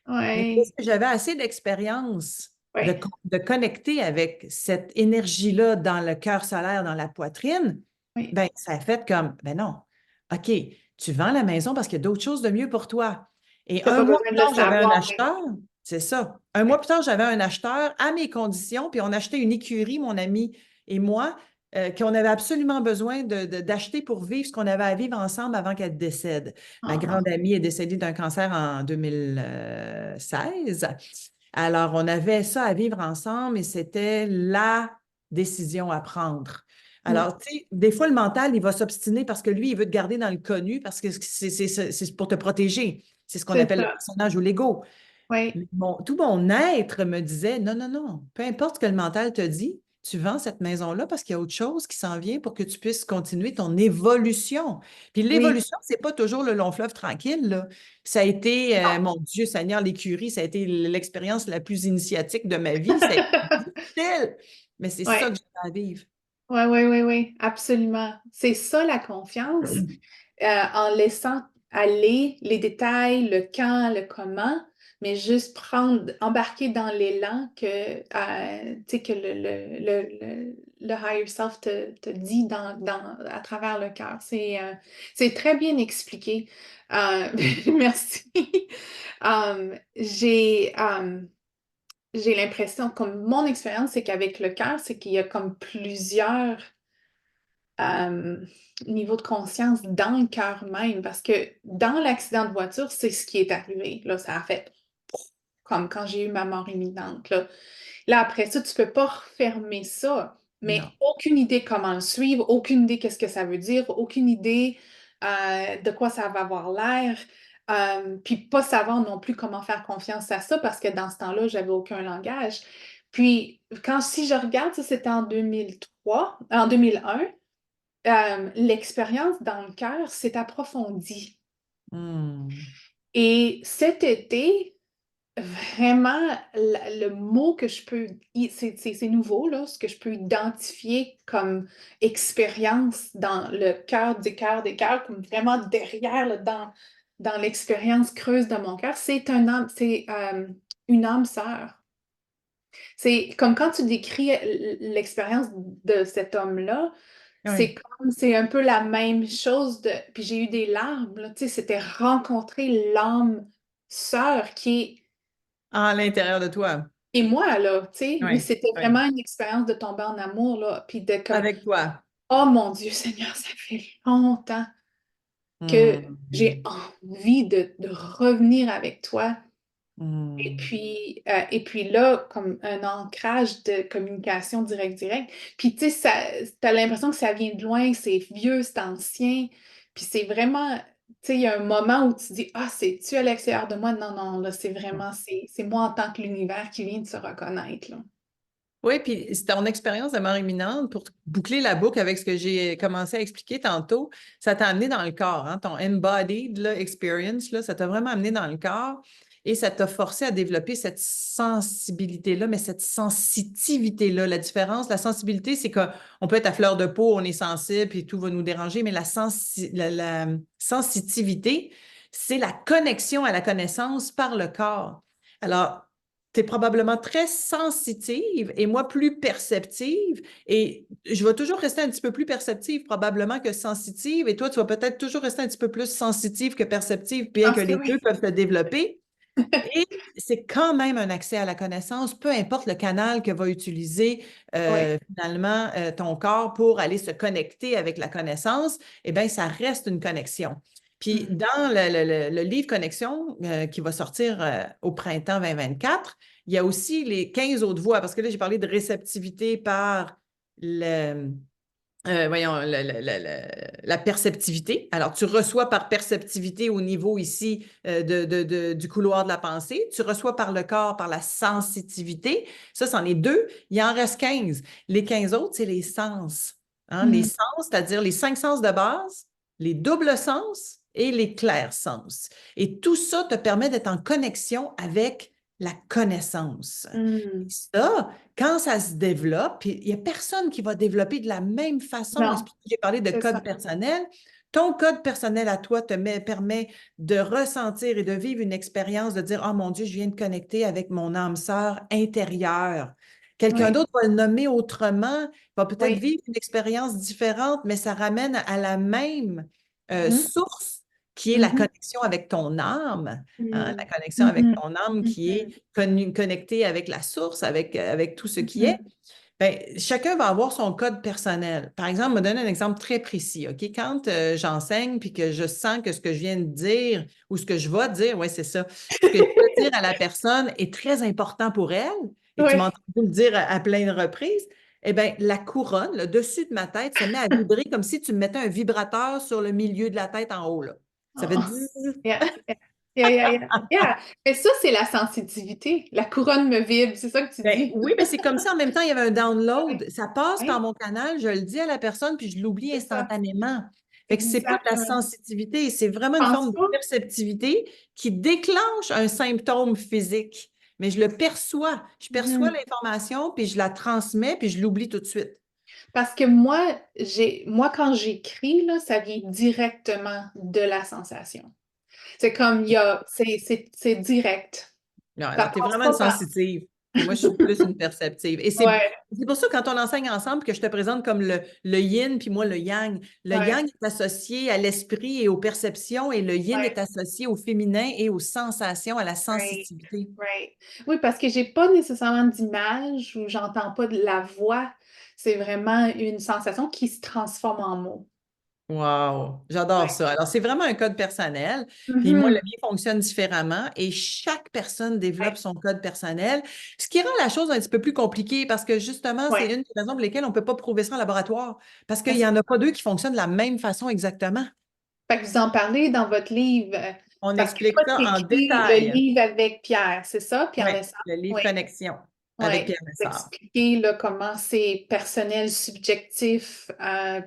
mais ouais, puisque j'avais assez d'expérience ouais, de connecter avec cette énergie-là dans le cœur solaire, dans la poitrine, ouais. ben ça a fait comme, ben non, OK, tu vends la maison parce qu'il y a d'autres choses de mieux pour toi. Et T'as un pas mois besoin plus de le tard, j'avais un savoir, mais acheteur, c'est ça. Un mois ouais. plus tard, j'avais un acheteur à mes conditions, puis on achetait une écurie, mon ami et moi, qu'on avait absolument besoin d'acheter pour vivre ce qu'on avait à vivre ensemble avant qu'elle décède. Ma Ah, grande amie est décédée d'un cancer en 2016. Alors, on avait ça à vivre ensemble et c'était la décision à prendre. mm, Alors, tu sais, des fois, le mental, il va s'obstiner parce que lui, il veut te garder dans le connu parce que c'est pour te protéger. C'est ce qu'on c'est appelle le ça. personnage ou l'ego. Ouais. Mais tout mon être me disait, non, non, non, peu importe ce que le mental te dit, tu vends cette maison-là parce qu'il y a autre chose qui s'en vient pour que tu puisses continuer ton évolution. Puis Oui. l'évolution, c'est pas toujours le long fleuve tranquille, là. Ça a été, Non. mon Dieu Seigneur, l'écurie, ça a été l'expérience la plus initiatique de ma vie. Ça a été difficile, mais c'est ça que Ouais. j'ai à vivre. Ouais, ouais, ouais, ouais, absolument. C'est ça la confiance, en laissant aller les détails, le quand, le comment, mais juste prendre, embarquer dans l'élan tu sais, que le higher self te dit à travers le cœur. C'est très bien expliqué. Euh, merci. J'ai l'impression, comme mon expérience, c'est qu'avec le cœur, c'est qu'il y a comme plusieurs euh, niveaux de conscience dans le cœur même. Parce que dans l'accident de voiture, c'est ce qui est arrivé. Là, ça a fait comme quand j'ai eu ma mort imminente. Là, après ça, tu peux pas refermer ça, Non. mais aucune idée comment le suivre, aucune idée qu'est-ce que ça veut dire, aucune idée de quoi ça va avoir l'air. Puis pas savoir non plus comment faire confiance à ça parce que dans ce temps-là, j'avais aucun langage. Puis si je regarde, ça c'était en 2003, en 2001, l'expérience dans le cœur s'est approfondie. Hmm. Et cet été, vraiment, le mot que je peux, c'est nouveau, là, ce que je peux identifier comme expérience dans le cœur des cœurs, comme vraiment derrière, là, dans l'expérience creuse de mon cœur, c'est une âme sœur. C'est comme quand tu décris l'expérience de cet homme-là, Oui. c'est un peu la même chose puis j'ai eu des larmes, là, tu sais, c'était rencontrer l'âme sœur qui est À l'intérieur de toi. et moi, là, tu sais, mais Oui. c'était Oui. vraiment une expérience de tomber en amour, là, puis de comme, Avec toi. oh mon Dieu Seigneur, ça fait longtemps que j'ai Hmm. envie de revenir avec toi. Hmm. Et puis là, comme un ancrage de communication direct. Puis tu sais, t'as l'impression que ça vient de loin, que c'est vieux, c'est ancien. Puis c'est vraiment, tu sais, il y a un moment où tu dis, ah, c'est-tu à l'extérieur de moi? Non, non, là, c'est moi en tant que l'univers qui vient de se reconnaître, là. Oui, puis c'est ton expérience de mort imminente, pour boucler la boucle avec ce que j'ai commencé à expliquer tantôt, ça t'a amené dans le corps, hein, ton embodied là, experience, là, ça t'a vraiment amené dans le corps et ça t'a forcé à développer cette sensibilité-là, mais cette sensitivité-là. La différence, la sensibilité, c'est qu'on peut être à fleur de peau, on est sensible et tout va nous déranger, mais la sensitivité, c'est la connexion à la connaissance par le corps. Alors, tu es probablement très sensitive et moi plus perceptive. Et je vais toujours rester un petit peu plus perceptive probablement que sensitive. Et toi, tu vas peut-être toujours rester un petit peu plus sensitive que perceptive, Je bien que pense que les deux oui. peuvent se développer. Et c'est quand même un accès à la connaissance, peu importe le canal que va utiliser Oui. finalement ton corps pour aller se connecter avec la connaissance, eh bien, ça reste une connexion. Puis Mhm. dans le livre Connexion qui va sortir au printemps 2024, il y a aussi les 15 autres voies, parce que là, j'ai parlé de réceptivité par le, voyons, la perceptivité. Alors, tu reçois par perceptivité au niveau ici du couloir de la pensée. Tu reçois par le corps, par la sensitivité. Ça, c'en est deux. Il en reste 15. Les 15 autres, c'est les sens. Hein? Les Mhm. sens, c'est-à-dire les 5 sens de base, les doubles sens et les clairs sens. Et tout ça te permet d'être en connexion avec la connaissance. Et Mm. ça, quand ça se développe, puis il n'y a personne qui va développer de la même façon. Et c'est Non, pour ça que j'ai parlé de c'est code ça. personnel. Ton code personnel à toi permet de ressentir et de vivre une expérience, de dire, oh mon Dieu, je viens de connecter avec mon âme sœur intérieure. Quelqu'un Oui, d'autre va le nommer autrement, va peut-être oui. vivre une expérience différente, mais ça ramène à la même Mhm, source qui est la mhm, connexion avec ton âme, hein, la mhm, connexion avec mhm, ton âme qui est mhm, connectée avec la source, avec tout ce qui est. mhm. Ben, chacun va avoir son code personnel. Par exemple, je me donne un exemple très précis. OK? Quand j'enseigne puis que je sens que ce que je viens de dire ou ce que je vais dire, oui, c'est ça, ce que je veux dire à la personne est très important pour elle, et tu Oui. m'entends le dire à plein de reprises, eh bien, la couronne, le dessus de ma tête, se met à vibrer comme si tu me mettais un vibrateur sur le milieu de la tête en haut, là. Ça fait Oh. zzz. Yeah, yeah, yeah, yeah, yeah. Yeah. Mais ça, c'est la sensitivité. La couronne me vibre, c'est ça que tu Ben, dis. oui, mais c'est comme ça. En même temps, il y avait un Oui, download. Ça passe par oui, mon canal, je le dis à la personne, puis je l'oublie c'est ça. instantanément. Fait que c'est pas de la Exactement. sensitivité, c'est vraiment une Pense forme de pas. perceptivité qui déclenche un symptôme physique. Mais je le perçois. Je perçois Mhm. l'information, puis je la transmets, puis je l'oublie tout de suite. Parce que moi, quand j'écris, là, ça vient directement de la sensation. C'est comme c'est direct. Non, Ça alors, tu es passe vraiment une pas par. sensitive. Puis moi, je suis plus une perceptive. Et Ouais, c'est pour ça, quand on enseigne ensemble, que je te présente comme le yin, puis moi, le yang. Le ouais, yang est associé à l'esprit et aux perceptions, et le yin est ouais, associé au féminin et aux sensations, à la right, sensitivité. right. Oui, parce que j'ai pas nécessairement d'image ou j'entends pas de la voix. C'est vraiment une sensation qui se transforme en mots. Wow, j'adore Ouais. ça. Alors, c'est vraiment un code personnel. Puis moi, le Mhm. mien fonctionne différemment et chaque personne développe Ouais, son code personnel, ce qui rend la chose un petit peu plus compliquée parce que justement, c'est ouais. une des raisons pour lesquelles on ne peut pas prouver ça en laboratoire parce qu'il Mais n'y en a pas deux qui fonctionnent de la même façon exactement. fait que vous en parlez dans votre livre, On parce que explique toi, ça tu en écris le détail. livre avec Pierre, c'est ça, Oui, Pierre Lessard? le livre Oui, Connexion avec oui. Pierre Lessard. Expliquer là, comment c'est personnel, subjectif,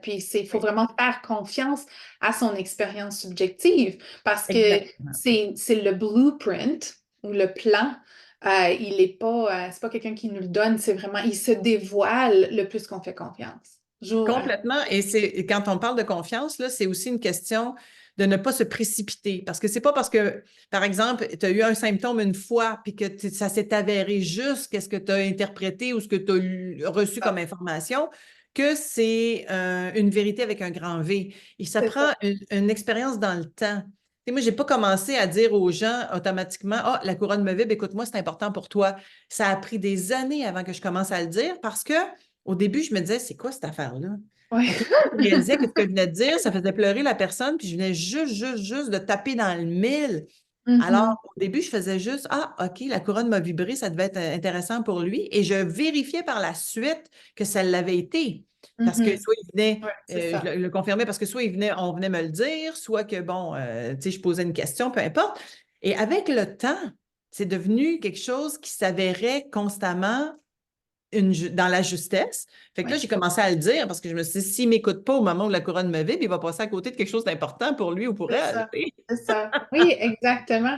puis il faut Oui, vraiment faire confiance à son expérience subjective, parce que exactement. c'est le blueprint ou le plan. Il est pas, c'est pas quelqu'un qui nous le donne, c'est vraiment, il se dévoile le plus qu'on fait confiance. Complètement. Et quand on parle de confiance, là, c'est aussi une question de ne pas se précipiter. Parce que c'est pas parce que, par exemple, tu as eu un symptôme une fois, puis que ça s'est avéré juste qu'est-ce que tu as interprété ou ce que tu as reçu comme Ah, information, que c'est une vérité avec un grand V. Et ça c'est prend ça. une expérience dans le temps. Et moi, je n'ai pas commencé à dire aux gens automatiquement, ah, la couronne me vibre, écoute-moi, c'est important pour toi. Ça a pris des années avant que je commence à le dire parce que au début, je me disais, c'est quoi cette affaire-là? Ouais. Mais puis, je réalisais que ce que je venais de dire, ça faisait pleurer la personne, puis je venais juste de taper dans le mille. Mhm, Alors, au début, je faisais juste, ah, OK, la couronne m'a vibré, ça devait être intéressant pour lui. Et je vérifiais par la suite que ça l'avait été. Parce que mhm. soit il venait, Ouais, c'est je ça. le confirmais parce que soit il venait, on venait me le dire, soit que, bon, tu sais, je posais une question, peu importe. Et avec le temps, c'est devenu quelque chose qui s'avérait constamment dans la justesse. Fait que là, Ouais, j'ai commencé à le dire parce que je me suis dit, s'il ne m'écoute pas au moment où la couronne me vibre, il va passer à côté de quelque chose d'important pour lui ou pour c'est elle. ça. Tu sais. C'est ça. Oui, exactement.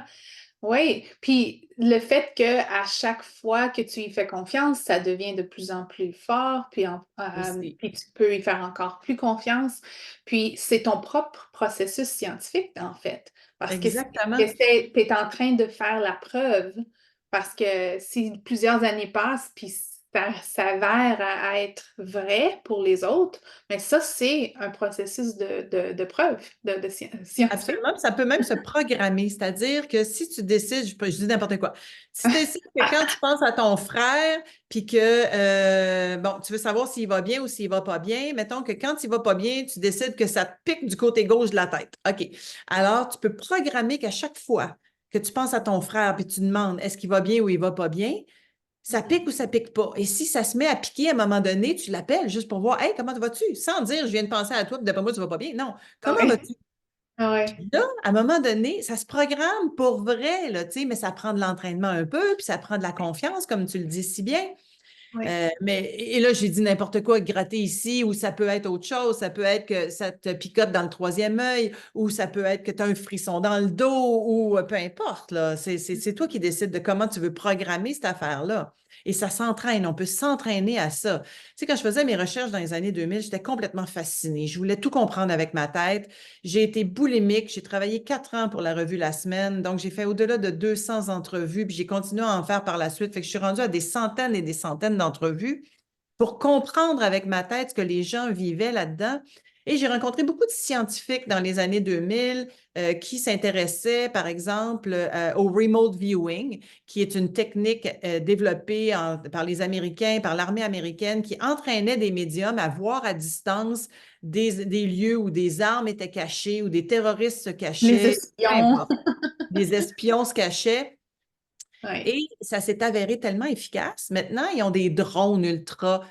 Oui, puis le fait que à chaque fois que tu y fais confiance, ça devient de plus en plus fort, Aussi. puis tu peux y faire encore plus confiance. Puis c'est ton propre processus scientifique, en fait, parce que Exactement. tu es en train de faire la preuve, parce que si plusieurs années passent, puis ça s'avère à être vrai pour les autres, mais ça, c'est un processus de preuve, scientifique. Absolument. Puis ça peut même se programmer. C'est-à-dire que si tu décides, je dis n'importe quoi, si tu décides que quand tu penses à ton frère, puis que, bon, tu veux savoir s'il va bien ou s'il va pas bien, mettons que quand il va pas bien, tu décides que ça te pique du côté gauche de la tête. OK. Alors, tu peux programmer qu'à chaque fois que tu penses à ton frère, puis tu demandes est-ce qu'il va bien ou il va pas bien, ça pique ou ça pique pas. Et si ça se met à piquer à un moment donné, tu l'appelles juste pour voir, hey, comment vas-tu? Sans dire, je viens de penser à toi, puis d'après moi, tu vas pas bien. Non. Comment Oui, vas-tu? oui. Là, à un moment donné, ça se programme pour vrai, là, tu sais, mais ça prend de l'entraînement un peu, puis ça prend de la confiance, comme tu le dis si bien. Oui. Et là, j'ai dit n'importe quoi, gratter ici, ou ça peut être autre chose. Ça peut être que ça te picote dans le troisième œil, ou ça peut être que tu as un frisson dans le dos, ou peu importe, là. C'est toi qui décides de comment tu veux programmer cette affaire-là. Et ça s'entraîne, on peut s'entraîner à ça. Tu sais, quand je faisais mes recherches dans les années 2000, j'étais complètement fascinée. Je voulais tout comprendre avec ma tête. J'ai été boulimique. J'ai travaillé 4 ans pour la revue La Semaine. Donc, j'ai fait au-delà de 200 entrevues, puis j'ai continué à en faire par la suite. Fait que je suis rendue à des centaines et des centaines d'entrevues pour comprendre avec ma tête ce que les gens vivaient là-dedans. Et j'ai rencontré beaucoup de scientifiques dans les années 2000 qui s'intéressaient, par exemple, au remote viewing, qui est une technique développée par les Américains, par l'armée américaine, qui entraînait des médiums à voir à distance des lieux où des armes étaient cachées, où des terroristes se Les cachaient, peu espions. importe, des espions se cachaient. Oui. Et ça s'est avéré tellement efficace. Maintenant, ils ont des drones ultra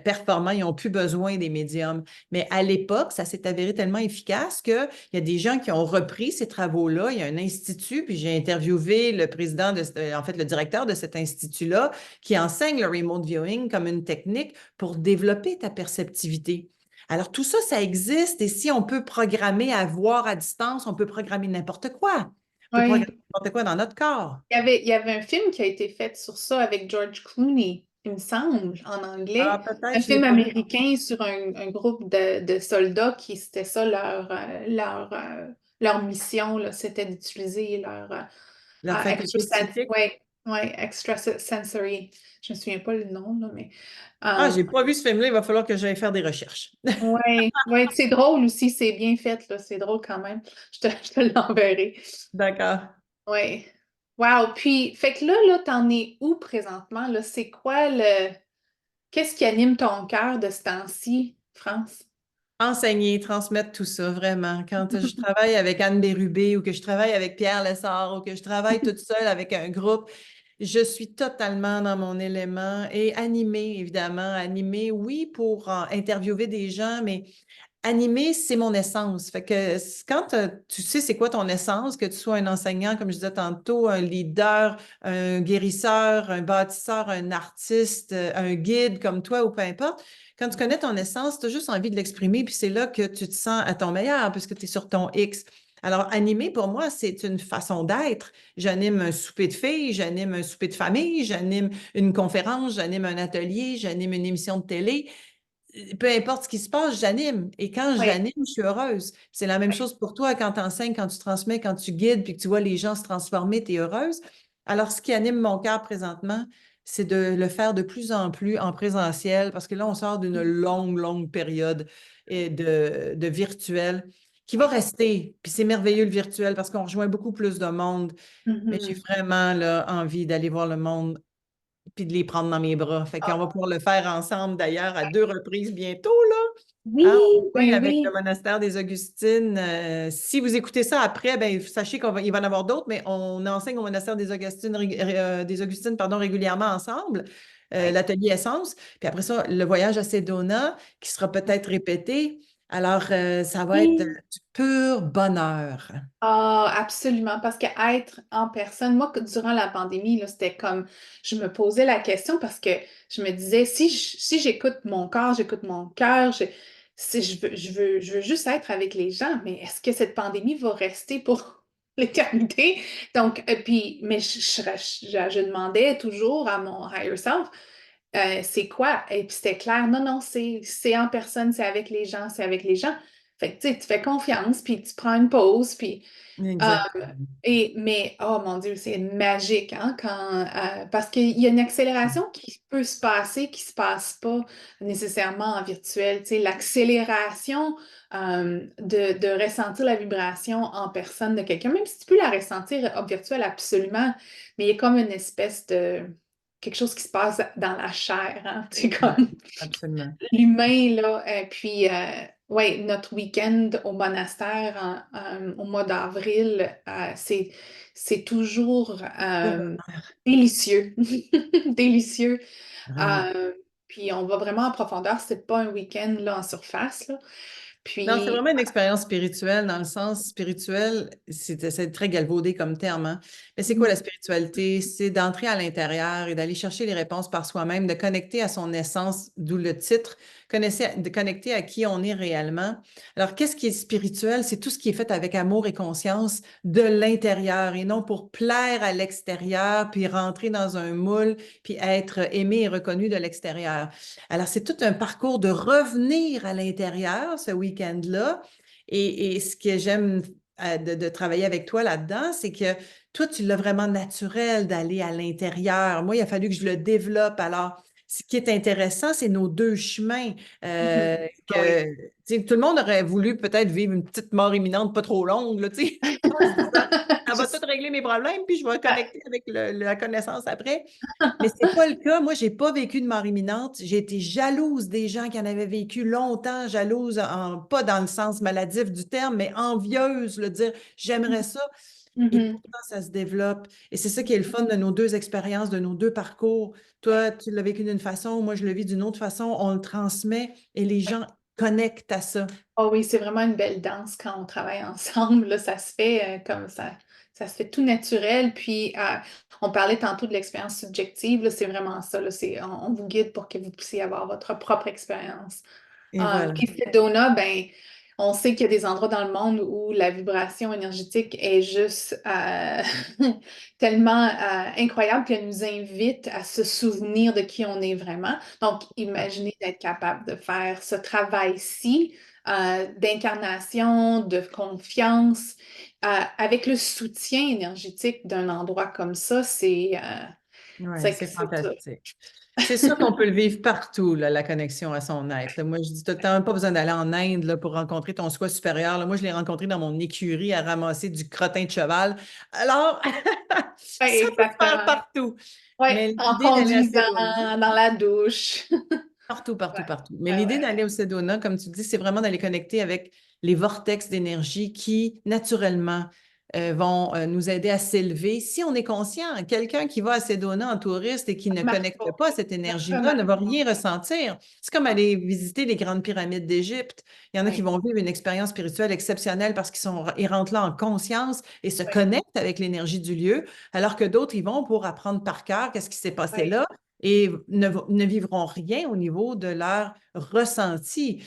performants, ils n'ont plus besoin des médiums. Mais à l'époque, ça s'est avéré tellement efficace qu'il y a des gens qui ont repris ces travaux-là. Il y a un institut, puis j'ai interviewé le président en fait, le directeur de cet institut-là, qui enseigne le remote viewing comme une technique pour développer ta perceptivité. Alors, tout ça, ça existe. Et si on peut programmer à voir à distance, on peut programmer n'importe quoi. On peut programmer Oui. n'importe quoi dans notre corps. Il y avait un film qui a été fait sur ça avec George Clooney, il me semble, en Ah, anglais. peut-être, Un je ne l'ai film pas vu. américain sur un groupe de soldats qui, c'était ça, leur mission, là, c'était d'utiliser leur Leur faculté psychique. ouais, ouais, extrasensory. Je me souviens pas le nom, là, mais Ah, euh, j'ai pas vu ce film-là, il va falloir que j'aille faire des recherches. ouais, ouais, c'est drôle aussi, c'est bien fait, là, c'est drôle quand même. Je te l'enverrai. D'accord. Ouais. Wow. Puis, fait que là, t'en es où présentement? Là? C'est quoi le. Qu'est-ce qui anime ton cœur de ce temps-ci, France? Enseigner, transmettre tout ça, vraiment. Quand je travaille avec Anne Bérubé ou que je travaille avec Pierre Lessard ou que je travaille toute seule avec un groupe, je suis totalement dans mon élément et animée, évidemment. Animée, oui, pour interviewer des gens, mais animer, c'est mon essence. Fait que quand tu sais c'est quoi ton essence, que tu sois un enseignant, comme je disais tantôt, un leader, un guérisseur, un bâtisseur, un artiste, un guide comme toi ou peu importe, quand tu connais ton essence, tu as juste envie de l'exprimer, puis c'est là que tu te sens à ton meilleur, puisque tu es sur ton X. Alors, animer, pour moi, c'est une façon d'être. J'anime un souper de filles, j'anime un souper de famille, j'anime une conférence, j'anime un atelier, j'anime une émission de télé. Peu importe ce qui se passe, j'anime. Et quand Oui. j'anime, je suis heureuse. C'est la même chose pour toi quand tu enseignes, quand tu transmets, quand tu guides, puis que tu vois les gens se transformer, tu es heureuse. Alors, ce qui anime mon cœur présentement, c'est de le faire de plus en plus en présentiel, parce que là, on sort d'une longue, longue période de virtuel qui va Oui. rester. Puis c'est merveilleux le virtuel parce qu'on rejoint beaucoup plus de monde. Mais j'ai Mhm. vraiment là, envie d'aller voir le monde puis de les prendre dans mes bras. Fait qu'on va Ah, pouvoir le faire ensemble d'ailleurs à 2 reprises bientôt, là. oui, Hein, au point ben avec le oui. monastère des Augustines. Si vous écoutez ça après, ben, sachez qu'il va y en avoir d'autres, mais on enseigne au monastère des Augustines pardon, régulièrement ensemble. Oui. L'atelier Essence. Puis après ça, le voyage à Sedona, qui sera peut-être répété. Alors, ça va être Oui. du pur bonheur. Ah, absolument. Parce que être en personne, moi, durant la pandémie, là, c'était comme, je me posais la question parce que je me disais, si j'écoute mon corps, j'écoute mon cœur, si je veux juste être avec les gens, mais est-ce que cette pandémie va rester pour l'éternité? Donc, puis, mais je demandais toujours à mon higher self, c'est quoi? Et puis c'était clair, non, non, c'est en personne, c'est avec les gens, c'est avec les gens. Fait que, tu sais, tu fais confiance, puis tu prends une pause, puis euh, Exactement. mais, oh mon Dieu, c'est magique, hein, parce qu'il y a une accélération qui peut se passer, qui se passe pas nécessairement en virtuel. Tu sais, l'accélération de ressentir la vibration en personne de quelqu'un, même si tu peux la ressentir en virtuel, absolument, mais il y a comme une espèce de quelque chose qui se passe dans la chair, hein, tu sais, Ouais, comme absolument. l'humain, là, puis, ouais, notre week-end au monastère au mois d'avril, c'est toujours Le bonheur, délicieux. Délicieux. vraiment. Euh, puis on va vraiment en profondeur. C'est pas un week-end là, en surface, là. Non, c'est Puis, vraiment une expérience spirituelle, dans le sens spirituel, c'est très galvaudé comme terme, hein. Mais c'est quoi la mhm, spiritualité? C'est d'entrer à l'intérieur et d'aller chercher les réponses par soi-même, de connecter à son essence, d'où le titre, de connecter à qui on est réellement. Alors, qu'est-ce qui est spirituel? C'est tout ce qui est fait avec amour et conscience de l'intérieur et non pour plaire à l'extérieur, puis rentrer dans un moule, puis être aimé et reconnu de l'extérieur. Alors, c'est tout un parcours de revenir à l'intérieur ce week-end-là. Et ce que j'aime de travailler avec toi là-dedans, c'est que toi, tu l'as vraiment naturel d'aller à l'intérieur. Moi, il a fallu que je le développe. Alors, ce qui est intéressant, c'est nos deux chemins. mhm. Ah Que, oui. tu sais, tout le monde aurait voulu peut-être vivre une petite mort imminente, pas trop longue, là, tu sais, en se disant, ça va tout Juste- régler mes problèmes, puis je vais ouais. connecter avec la connaissance après. Mais c'est pas le cas. Moi, j'ai pas vécu de mort imminente. J'ai été jalouse des gens qui en avaient vécu longtemps, jalouse, pas dans le sens maladif du terme, mais envieuse, le dire, j'aimerais ça. Et Mhm. pourtant, ça se développe. Et c'est ça qui est le fun de nos deux expériences, de nos deux parcours. Toi, tu l'as vécu d'une façon, moi, je le vis d'une autre façon. On le transmet et les gens connectent à ça. Oh oui, c'est vraiment une belle danse quand on travaille ensemble. Là, ça se fait comme ça se fait tout naturel. Puis, on parlait tantôt de l'expérience subjective. Là, c'est vraiment ça. Là, on vous guide pour que vous puissiez avoir votre propre expérience. Et voilà. Puis Sedona, ben, on sait qu'il y a des endroits dans le monde où la vibration énergétique est juste tellement incroyable qu'elle nous invite à se souvenir de qui on est vraiment. Donc, imaginez d'être capable de faire ce travail-ci d'incarnation, de confiance, avec le soutien énergétique d'un endroit comme ça, Ouais, c'est c'est ça. fantastique. C'est sûr qu'on peut le vivre partout, là, la connexion à son être. Là, moi, je dis tout le temps, pas besoin d'aller en Inde là, pour rencontrer ton soi supérieur. Là, moi, je l'ai rencontré dans mon écurie à ramasser du crottin de cheval. Alors, Ouais, ça peut se faire exactement. partout. Ouais, Mais en l'idée d'aller à conduisant, Sedona, dans la douche. partout, partout, Ouais, partout. Mais ouais, l'idée ouais, d'aller au Sedona, comme tu dis, c'est vraiment d'aller connecter avec les vortex d'énergie qui, naturellement, vont nous aider à s'élever. Si on est conscient, quelqu'un qui va à Sedona en touriste et qui ça ne marche connecte pas. pas à cette énergie-là ne Exactement. va rien ressentir. C'est comme aller visiter les grandes pyramides d'Égypte. Il y en a qui Oui, vont vivre une expérience spirituelle exceptionnelle parce ils rentrent là en conscience et se oui, connectent avec l'énergie du lieu, alors que d'autres, ils vont pour apprendre par cœur qu'est-ce qui s'est passé oui, là et ne vivront rien au niveau de leur ressenti.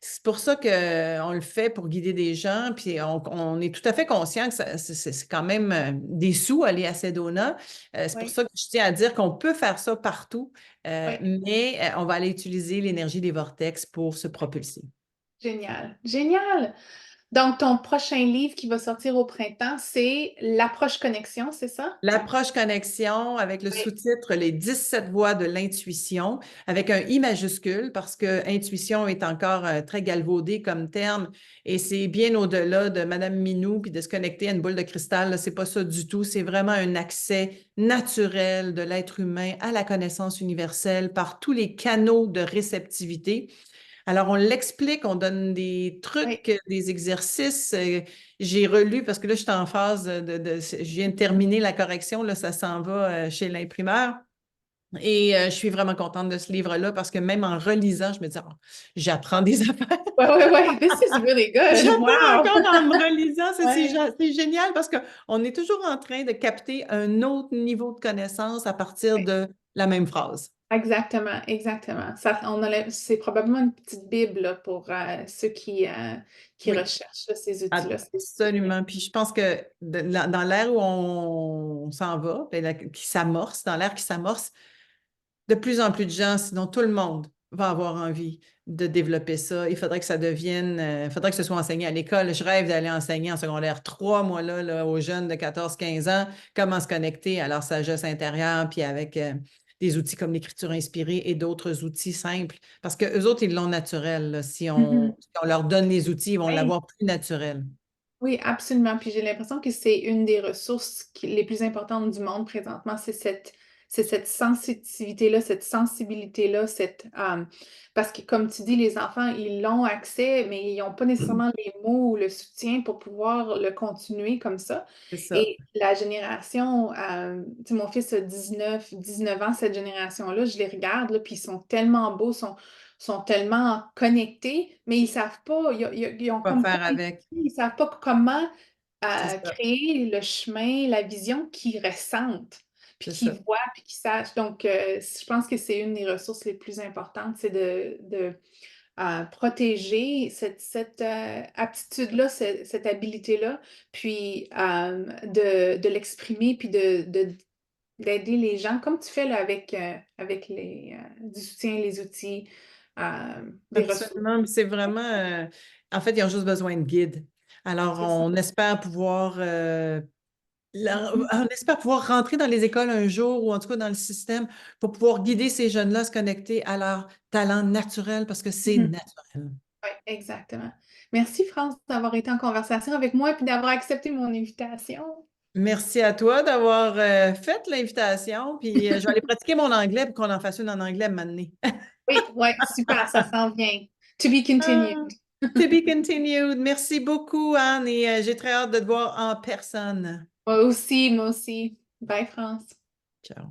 C'est pour ça qu'on le fait pour guider des gens, puis on est tout à fait conscient que c'est quand même des sous aller à Sedona. C'est pour oui, ça que je tiens à dire qu'on peut faire ça partout, oui. mais on va aller utiliser l'énergie des vortex pour se propulser. Génial. Génial. Donc, ton prochain livre qui va sortir au printemps, c'est L'approche connexion, c'est ça? L'approche connexion avec le Oui. sous-titre Les 17 voies de l'intuition, avec un I majuscule, parce que intuition est encore très galvaudé comme terme, et c'est bien au-delà de Madame Minou puis de se connecter à une boule de cristal. C'est pas ça du tout. C'est vraiment un accès naturel de l'être humain à la connaissance universelle par tous les canaux de réceptivité. Alors, on l'explique, on donne des Oui. trucs, des exercices. J'ai relu parce que là, je suis en phase je viens de terminer la correction, là, ça s'en va chez l'imprimeur. Et je suis vraiment contente de ce livre-là parce que même en relisant, je me dis, oh, j'apprends des affaires. Oui, oui, oui. This is really good. J'apprends Wow. encore en me relisant. Oui. C'est génial parce qu'on est toujours en train de capter un autre niveau de connaissance à partir Oui. de la même phrase. Exactement, exactement. C'est probablement une petite bible là, pour ceux qui Oui. recherchent là, ces outils-là. C'est génial. Absolument. Puis je pense que dans l'ère où on s'en va, ben, qui s'amorce, dans l'ère qui s'amorce, de plus en plus de gens, sinon tout le monde va avoir envie de développer ça. Il faudrait que ça devienne, il faudrait que ce soit enseigné à l'école. Je rêve d'aller enseigner en secondaire 3 moi, là, aux jeunes de 14 15 ans, comment se connecter à leur sagesse intérieure, puis avec des outils comme l'écriture inspirée et d'autres outils simples. Parce qu'eux autres, ils l'ont naturel, là. Mhm. Si on leur donne les outils, ils vont Oui, l'avoir plus naturel. oui, absolument. Puis j'ai l'impression que c'est une des ressources les plus importantes du monde présentement, c'est c'est cette sensitivité-là, cette sensibilité-là, parce que comme tu dis, les enfants, ils l'ont accès, mais ils n'ont pas nécessairement les mots ou le soutien pour pouvoir le continuer comme ça. C'est ça, Et la génération, tu sais, mon fils a 19 ans, cette génération-là, je les regarde, là, puis ils sont tellement beaux, sont tellement connectés, mais ils savent pas, ils ont quoi comme pas faire les avec. outils, ils savent pas comment C'est ça, créer le chemin, la vision qu'ils ressentent, puis c'est qu'ils ça. voient, puis qu'ils sachent. Donc, je pense que c'est une des ressources les plus importantes, c'est de protéger cette aptitude-là, cette habilité-là, puis de l'exprimer, puis d'aider les gens, comme tu fais là, avec du soutien, les outils, des ressources. Absolument, mais c'est vraiment, en fait, ils ont juste besoin de guide. Alors, C'est ça. Mhm. on espère pouvoir rentrer dans les écoles un jour ou en tout cas dans le système pour pouvoir guider ces jeunes-là à se connecter à leur talent naturel parce que c'est Mhm. naturel. Oui, exactement. Merci, France, d'avoir été en conversation avec moi et d'avoir accepté mon invitation. Merci à toi d'avoir fait l'invitation, puis je vais aller pratiquer mon anglais pour qu'on en fasse une en anglais maintenant. Oui, oui, super, ça s'en vient. To be continued. Ah, to be continued. Merci beaucoup, Anne, et j'ai très hâte de te voir en personne. Moi aussi, moi aussi. Bye, France. Ciao.